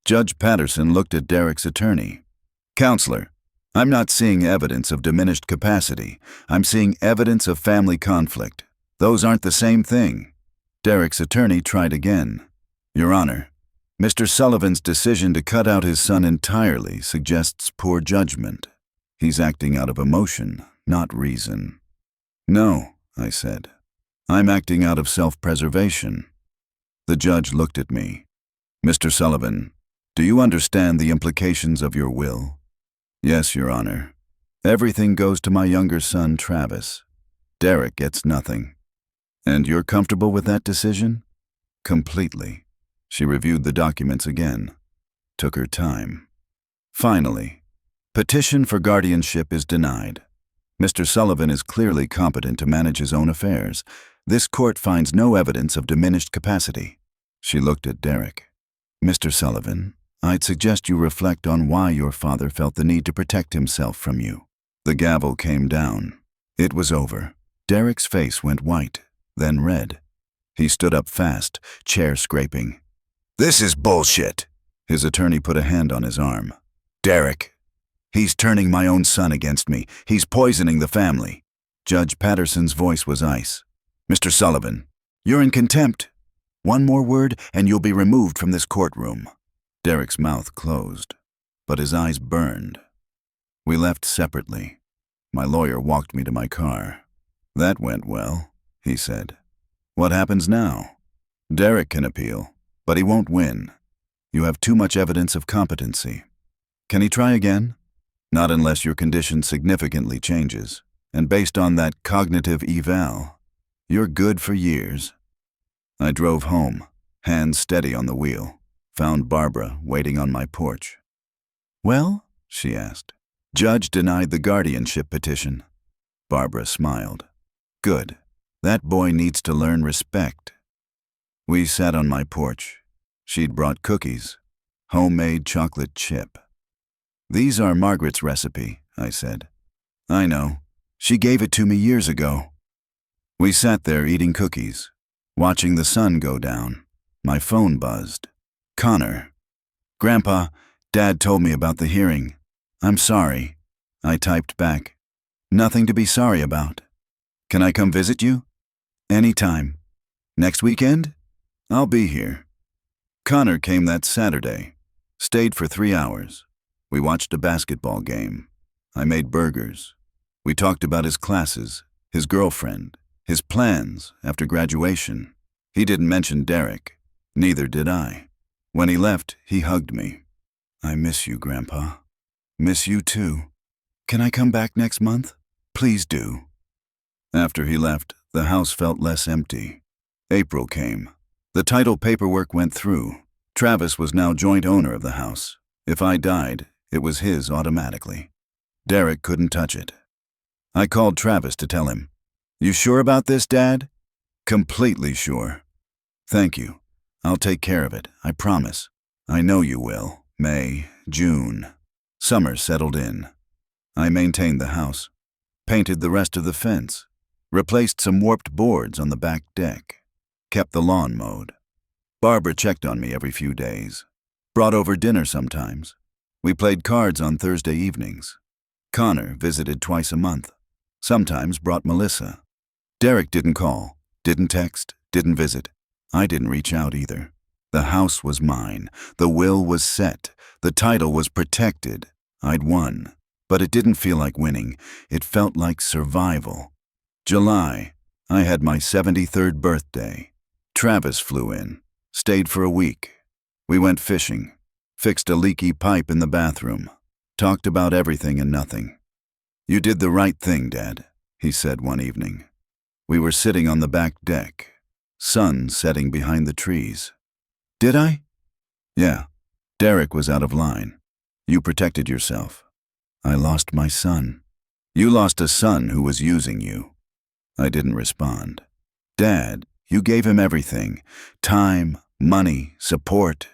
Judge Patterson looked at Derek's attorney. Counselor, I'm not seeing evidence of diminished capacity. I'm seeing evidence of family conflict. Those aren't the same thing. Derek's attorney tried again. Your Honor, Mr. Sullivan's decision to cut out his son entirely suggests poor judgment. He's acting out of emotion, not reason. No, I said. I'm acting out of self-preservation. The judge looked at me. Mr. Sullivan, do you understand the implications of your will? Yes, Your Honor. Everything goes to my younger son, Travis. Derek gets nothing. And you're comfortable with that decision? Completely. She reviewed the documents again. Took her time. Finally, petition for guardianship is denied. Mr. Sullivan is clearly competent to manage his own affairs. This court finds no evidence of diminished capacity. She looked at Derek. Mr. Sullivan, I'd suggest you reflect on why your father felt the need to protect himself from you. The gavel came down. It was over. Derek's face went white, then red. He stood up fast, chair scraping. This is bullshit. His attorney put a hand on his arm. Derek, he's turning my own son against me. He's poisoning the family. Judge Patterson's voice was ice. Mr. Sullivan, you're in contempt. One more word and you'll be removed from this courtroom. Derek's mouth closed, but his eyes burned. We left separately. My lawyer walked me to my car. That went well, he said. What happens now? Derek can appeal, but he won't win. You have too much evidence of competency. Can he try again? Not unless your condition significantly changes. And based on that cognitive eval, you're good for years. I drove home. Hands steady on the wheel. Found Barbara waiting on my porch. "Well?" she asked. "Judge denied the guardianship petition." Barbara smiled. "Good. That boy needs to learn respect." We sat on my porch. She'd brought cookies. Homemade chocolate chip. "These are Margaret's recipe," I said. "I know. She gave it to me years ago." We sat there eating cookies, watching the sun go down. My phone buzzed. "Connor." "Grandpa, Dad told me about the hearing. I'm sorry." I typed back. "Nothing to be sorry about. Can I come visit you?" "Anytime." "Next weekend?" "I'll be here." Connor came that Saturday. Stayed for 3 hours. We watched a basketball game. I made burgers. We talked about his classes, his girlfriend, his plans after graduation. He didn't mention Derek. Neither did I. When he left, he hugged me. "I miss you, Grandpa." "Miss you too. Can I come back next month? Please do." After he left, the house felt less empty. April came. The title paperwork went through. Travis was now joint owner of the house. If I died, it was his automatically. Derek couldn't touch it. I called Travis to tell him. "You sure about this, Dad?" "Completely sure." "Thank you. I'll take care of it, I promise." "I know you will." May, June. Summer settled in. I maintained the house. Painted the rest of the fence. Replaced some warped boards on the back deck. Kept the lawn mowed. Barbara checked on me every few days. Brought over dinner sometimes. We played cards on Thursday evenings. Connor visited twice a month. Sometimes brought Melissa. Derek didn't call, didn't text, didn't visit. I didn't reach out either. The house was mine. The will was set. The title was protected. I'd won. But it didn't feel like winning. It felt like survival. July. I had my 73rd birthday. Travis flew in. Stayed for a week. We went fishing. Fixed a leaky pipe in the bathroom. Talked about everything and nothing. "You did the right thing, Dad," he said one evening. We were sitting on the back deck. Sun setting behind the trees. "Did I?" "Yeah. Derek was out of line. You protected yourself." "I lost my son." "You lost a son who was using you." I didn't respond. "Dad, you gave him everything. Time, money, support.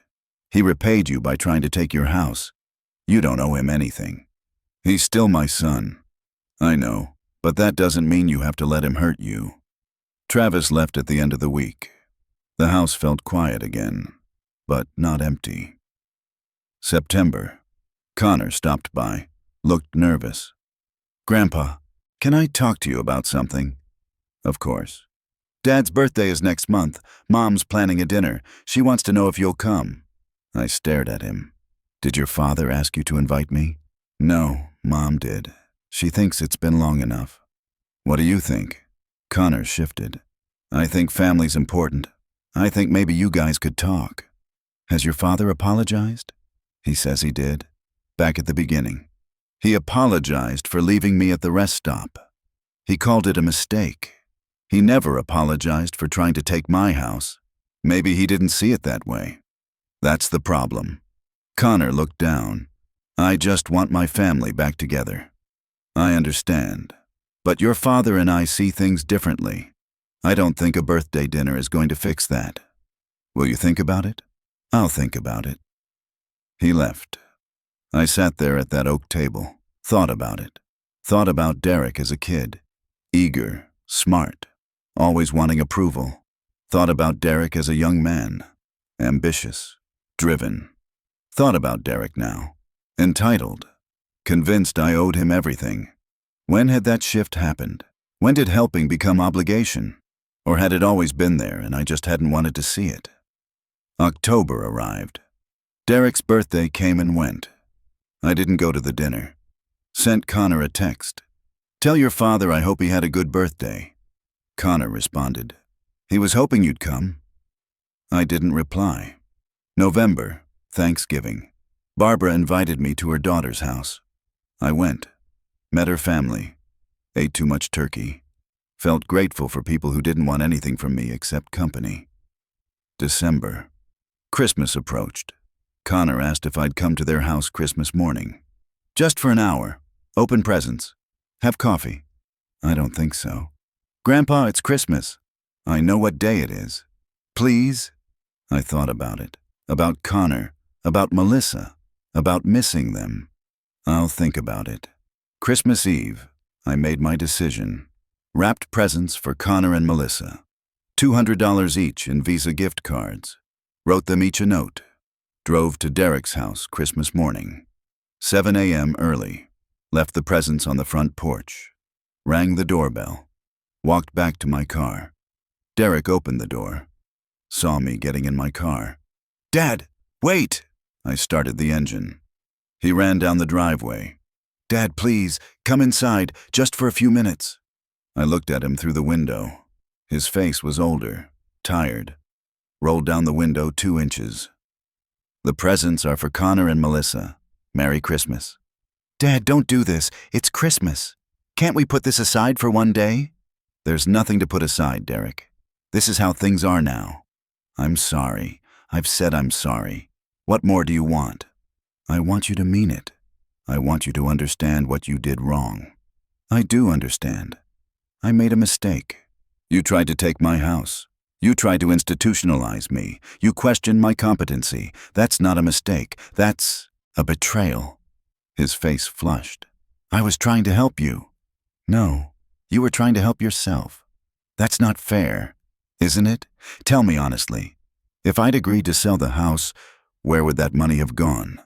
He repaid you by trying to take your house. You don't owe him anything." "He's still my son." "I know, but that doesn't mean you have to let him hurt you." Travis left at the end of the week. The house felt quiet again, but not empty. September. Connor stopped by, looked nervous. "Grandpa, can I talk to you about something?" "Of course." "Dad's birthday is next month. Mom's planning a dinner. She wants to know if you'll come." I stared at him. "Did your father ask you to invite me?" "No, Mom did. She thinks it's been long enough." "What do you think?" Connor shifted. "I think family's important. I think maybe you guys could talk." "Has your father apologized?" "He says he did. Back at the beginning. He apologized for leaving me at the rest stop. He called it a mistake. He never apologized for trying to take my house. Maybe he didn't see it that way. That's the problem." Connor looked down. "I just want my family back together." "I understand. But your father and I see things differently. I don't think a birthday dinner is going to fix that." "Will you think about it?" "I'll think about it." He left. I sat there at that oak table, thought about it. Thought about Derek as a kid. Eager, smart, always wanting approval. Thought about Derek as a young man. Ambitious, driven. Thought about Derek now. Entitled. Convinced I owed him everything. When had that shift happened? When did helping become obligation? Or had it always been there and I just hadn't wanted to see it? October arrived. Derek's birthday came and went. I didn't go to the dinner. Sent Connor a text. "Tell your father I hope he had a good birthday." Connor responded. "He was hoping you'd come." I didn't reply. November, Thanksgiving. Barbara invited me to her daughter's house. I went. Met her family. Ate too much turkey. Felt grateful for people who didn't want anything from me except company. December. Christmas approached. Connor asked if I'd come to their house Christmas morning. Just for an hour. Open presents. Have coffee. I don't think so. Grandpa, it's Christmas. I know what day it is. Please? I thought about it. About Connor. About Melissa. About missing them. I'll think about it. Christmas Eve, I made my decision. Wrapped presents for Connor and Melissa. $200 each in Visa gift cards. Wrote them each a note. Drove to Derek's house Christmas morning. 7 a.m. early. Left the presents on the front porch. Rang the doorbell. Walked back to my car. Derek opened the door. Saw me getting in my car. Dad, wait! I started the engine. He ran down the driveway. Dad, please, come inside, just for a few minutes. I looked at him through the window. His face was older, tired. Rolled down the window 2 inches. The presents are for Connor and Melissa. Merry Christmas. Dad, don't do this. It's Christmas. Can't we put this aside for one day? There's nothing to put aside, Derek. This is how things are now. I'm sorry. I've said I'm sorry. What more do you want? I want you to mean it. I want you to understand what you did wrong. I do understand. I made a mistake. You tried to take my house. You tried to institutionalize me. You questioned my competency. That's not a mistake. That's a betrayal. His face flushed. I was trying to help you. No, you were trying to help yourself. That's not fair, isn't it? Tell me honestly. If I'd agreed to sell the house, where would that money have gone?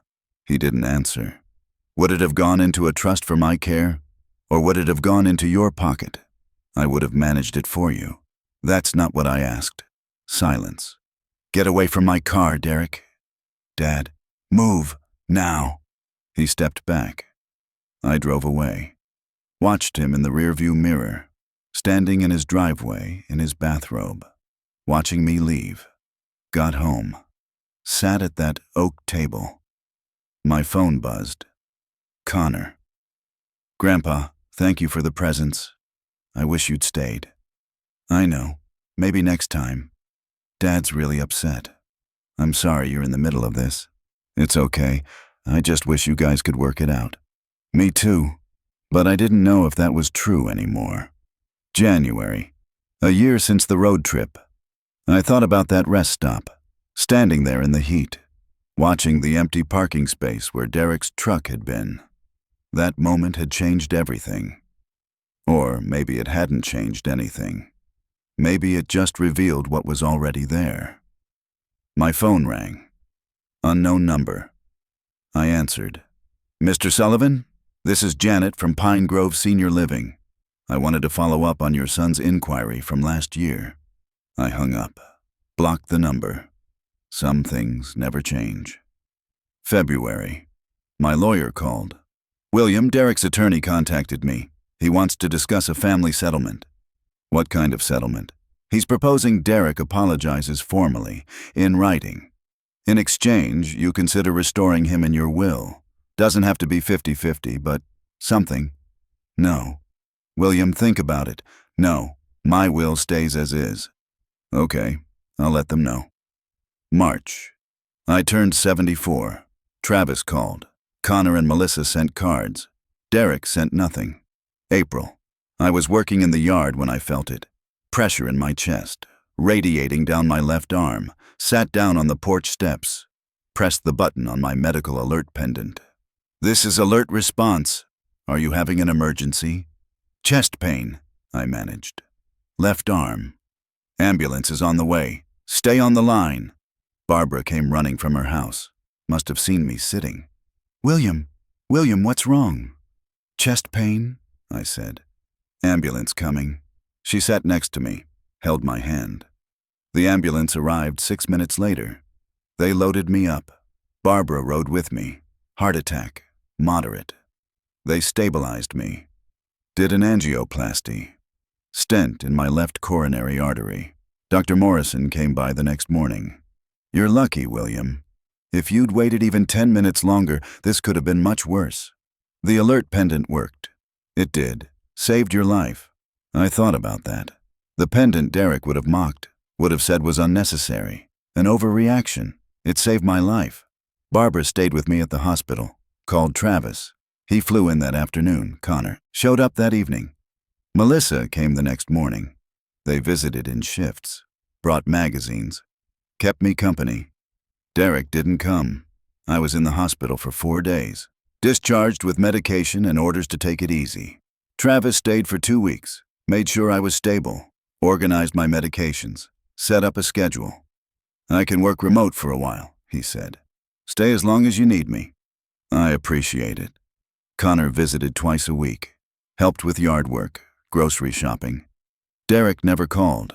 He didn't answer. Would it have gone into a trust for my care? Or would it have gone into your pocket? I would have managed it for you. That's not what I asked. Silence. Get away from my car, Derek. Dad, move, now. He stepped back. I drove away. Watched him in the rearview mirror, standing in his driveway in his bathrobe, watching me leave. Got home. Sat at that oak table. My phone buzzed. Connor. Grandpa, thank you for the presents. I wish you'd stayed. I know. Maybe next time. Dad's really upset. I'm sorry you're in the middle of this. It's okay. I just wish you guys could work it out. Me too. But I didn't know if that was true anymore. January. A year since the road trip. I thought about that rest stop, standing there in the heat, watching the empty parking space where Derek's truck had been. That moment had changed everything. Or maybe it hadn't changed anything. Maybe it just revealed what was already there. My phone rang. Unknown number. I answered. Mr. Sullivan, this is Janet from Pine Grove Senior Living. I wanted to follow up on your son's inquiry from last year. I hung up. Blocked the number. Some things never change. February. My lawyer called. William, Derek's attorney, contacted me. He wants to discuss a family settlement. What kind of settlement? He's proposing Derek apologizes formally, in writing. In exchange, you consider restoring him in your will. Doesn't have to be 50-50, but something. No. William, think about it. No, my will stays as is. Okay, I'll let them know. March. I turned 74. Travis called. Connor and Melissa sent cards. Derek sent nothing. April. I was working in the yard when I felt it. Pressure in my chest, radiating down my left arm. Sat down on the porch steps. Pressed the button on my medical alert pendant. This is alert response. Are you having an emergency? Chest pain, I managed. Left arm. Ambulance is on the way. Stay on the line. Barbara came running from her house. Must have seen me sitting. William, what's wrong? Chest pain, I said. Ambulance coming. She sat next to me, held my hand. The ambulance arrived 6 minutes later. They loaded me up. Barbara rode with me. Heart attack, moderate. They stabilized me. Did an angioplasty. Stent in my left coronary artery. Dr. Morrison came by the next morning. You're lucky, William. If you'd waited even 10 minutes longer, this could have been much worse. The alert pendant worked. It did. Saved your life. I thought about that. The pendant Derek would have mocked, would have said was unnecessary. An overreaction. It saved my life. Barbara stayed with me at the hospital. Called Travis. He flew in that afternoon. Connor showed up that evening. Melissa came the next morning. They visited in shifts. Brought magazines. Kept me company. Derek didn't come. I was in the hospital for 4 days. Discharged with medication and orders to take it easy. Travis stayed for 2 weeks. Made sure I was stable. Organized my medications. Set up a schedule. I can work remote for a while, he said. Stay as long as you need me. I appreciate it. Connor visited twice a week. Helped with yard work, grocery shopping. Derek never called.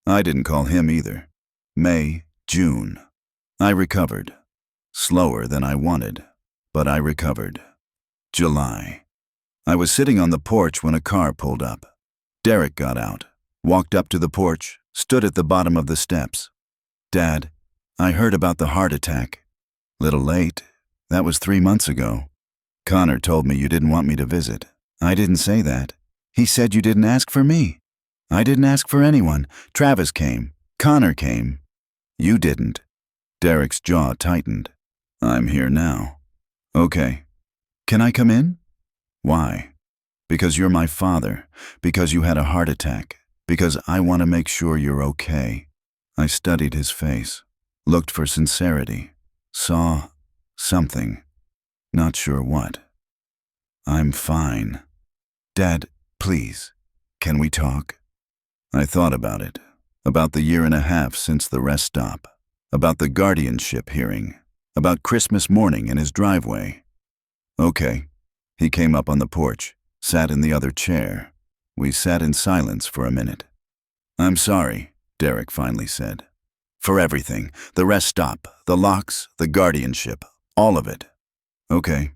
I didn't call him either. May, June. I recovered. Slower than I wanted, but I recovered. July. I was sitting on the porch when a car pulled up. Derek got out, walked up to the porch, stood at the bottom of the steps. Dad, I heard about the heart attack. Little late. That was 3 months ago. Connor told me you didn't want me to visit. I didn't say that. He said you didn't ask for me. I didn't ask for anyone. Travis came. Connor came. You didn't. Derek's jaw tightened. I'm here now. Okay. Can I come in? Why? Because you're my father. Because you had a heart attack. Because I want to make sure you're okay. I studied his face. Looked for sincerity. Saw something. Not sure what. I'm fine. Dad, please, can we talk? I thought about it. About the 1.5 years since the rest stop. About the guardianship hearing. About Christmas morning in his driveway. Okay. He came up on the porch, sat in the other chair. We sat in silence for a minute. I'm sorry, Derek finally said. For everything. The rest stop, the locks, the guardianship, all of it. Okay.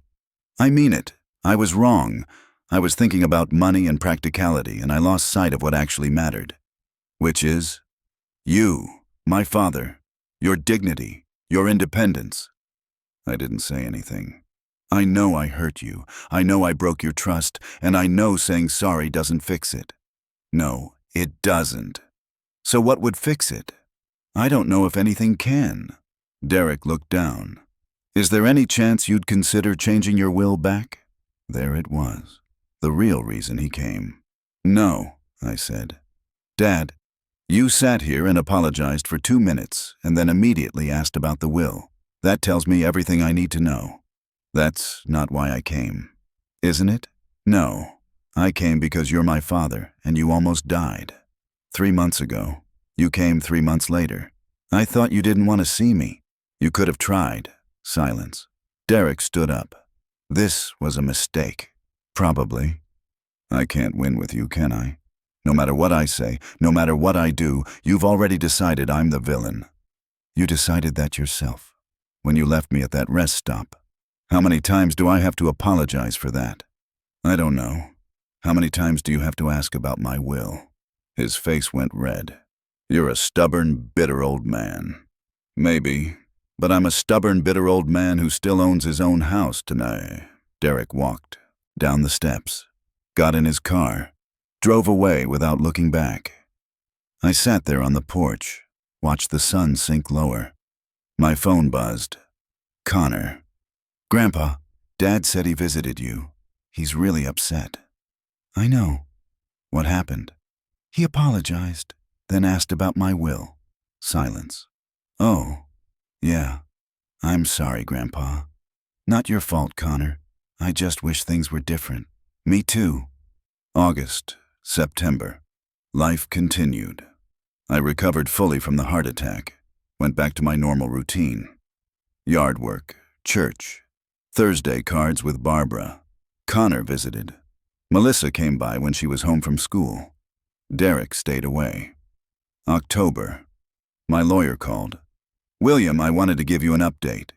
I mean it. I was wrong. I was thinking about money and practicality, and I lost sight of what actually mattered. Which is? You, my father. Your dignity. Your independence. I didn't say anything. I know I hurt you. I know I broke your trust, and I know saying sorry doesn't fix it. No, it doesn't. So what would fix it? I don't know if anything can. Derek looked down. Is there any chance you'd consider changing your will back? There it was. The real reason he came. No, I said. Dad, you sat here and apologized for 2 minutes and then immediately asked about the will. That tells me everything I need to know. That's not why I came. Isn't it? No. I came because you're my father and you almost died. 3 months ago. You came 3 months later. I thought you didn't want to see me. You could have tried. Silence. Derek stood up. This was a mistake. Probably. I can't win with you, can I? No matter what I say, no matter what I do, you've already decided I'm the villain. You decided that yourself, when you left me at that rest stop. How many times do I have to apologize for that? I don't know. How many times do you have to ask about my will? His face went red. You're a stubborn, bitter old man. Maybe, but I'm a stubborn, bitter old man who still owns his own house tonight. Derek walked down the steps, got in his car, drove away without looking back. I sat there on the porch, watched the sun sink lower. My phone buzzed. Connor. Grandpa, Dad said he visited you. He's really upset. I know. What happened? He apologized, then asked about my will. Silence. Oh, yeah. I'm sorry, Grandpa. Not your fault, Connor. I just wish things were different. Me too. August, September. Life continued. I recovered fully from the heart attack. Went back to my normal routine. Yard work, church, Thursday cards with Barbara. Connor visited. Melissa came by when she was home from school. Derek stayed away. October. My lawyer called. William, I wanted to give you an update.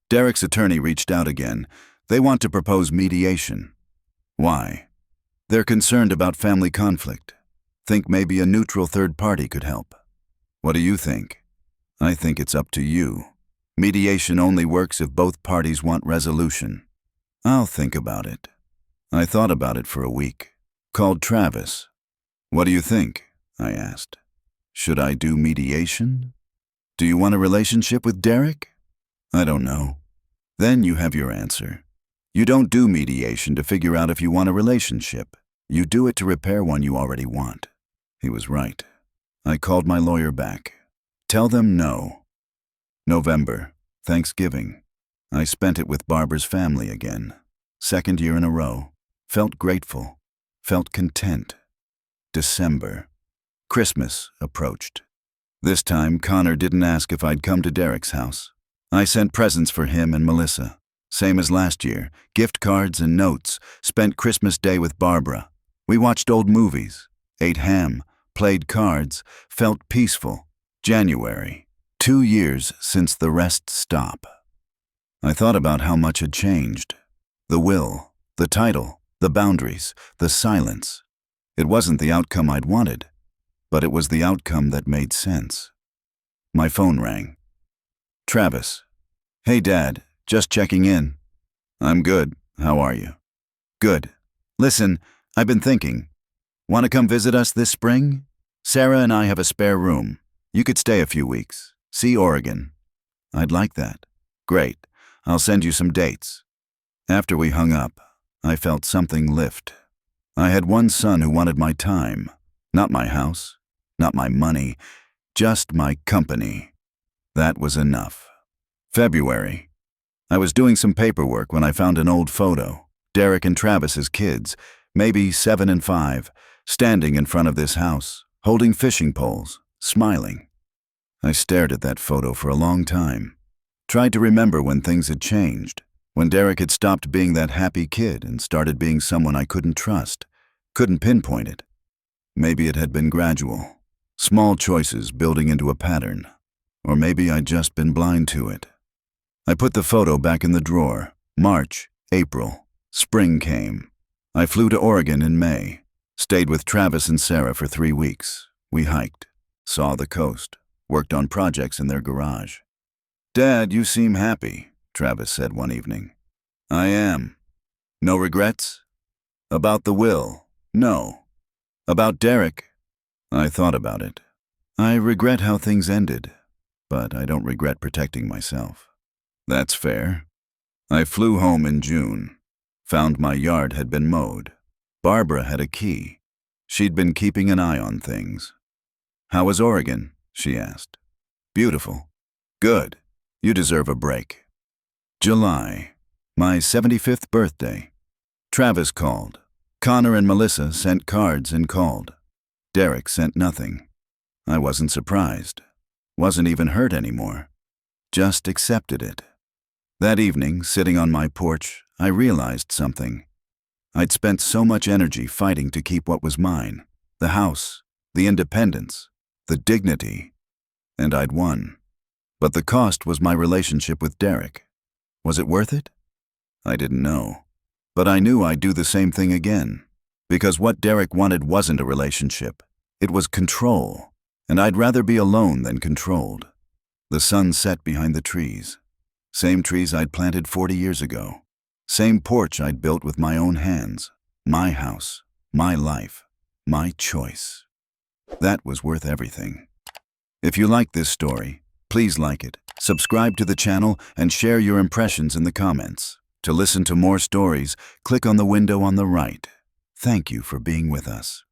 Derek's attorney reached out again. They want to propose mediation. Why? They're concerned about family conflict. Think maybe a neutral third party could help. What do you think? I think it's up to you. Mediation only works if both parties want resolution. I'll think about it. I thought about it for a week. Called Travis. What do you think? I asked. Should I do mediation? Do you want a relationship with Derek? I don't know. Then you have your answer. You don't do mediation to figure out if you want a relationship. You do it to repair one you already want. He was right. I called my lawyer back. Tell them no. November, Thanksgiving. I spent it with Barbara's family again. Second year in a row. Felt grateful. Felt content. December. Christmas approached. This time, Connor didn't ask if I'd come to Derek's house. I sent presents for him and Melissa. Same as last year, gift cards and notes. Spent Christmas Day with Barbara. We watched old movies, ate ham, played cards, felt peaceful. January. 2 years since the rest stop. I thought about how much had changed. The will, the title, the boundaries, the silence. It wasn't the outcome I'd wanted, but it was the outcome that made sense. My phone rang. Travis. Hey, Dad, just checking in. I'm good. How are you? Good. Listen, I've been thinking. Want to come visit us this spring? Sarah and I have a spare room. You could stay a few weeks. See Oregon. I'd like that. Great. I'll send you some dates. After we hung up, I felt something lift. I had one son who wanted my time, not my house, not my money, just my company. That was enough. February. I was doing some paperwork when I found an old photo. Derek and Travis's kids, maybe 7 and 5, standing in front of this house, holding fishing poles, smiling. I stared at that photo for a long time. Tried to remember when things had changed, when Derek had stopped being that happy kid and started being someone I couldn't trust, couldn't pinpoint it. Maybe it had been gradual, small choices building into a pattern, or maybe I'd just been blind to it. I put the photo back in the drawer. March, April, spring came. I flew to Oregon in May, stayed with Travis and Sarah for 3 weeks. We hiked, saw the coast, worked on projects in their garage. Dad, you seem happy, Travis said one evening. I am. No regrets? About the will? No. About Derek? I thought about it. I regret how things ended, but I don't regret protecting myself. That's fair. I flew home in June. Found my yard had been mowed. Barbara had a key. She'd been keeping an eye on things. How was Oregon? She asked. Beautiful. Good. You deserve a break. July. My 75th birthday. Travis called. Connor and Melissa sent cards and called. Derek sent nothing. I wasn't surprised. Wasn't even hurt anymore. Just accepted it. That evening, sitting on my porch, I realized something. I'd spent so much energy fighting to keep what was mine, the house, the independence, the dignity, and I'd won. But the cost was my relationship with Derek. Was it worth it? I didn't know. But I knew I'd do the same thing again. Because what Derek wanted wasn't a relationship. It was control. And I'd rather be alone than controlled. The sun set behind the trees. Same trees I'd planted 40 years ago. Same porch I'd built with my own hands. My house, my life, my choice. That was worth everything. If you like this story, please like it, subscribe to the channel, and share your impressions in the comments. To listen to more stories, click on the window on the right. Thank you for being with us.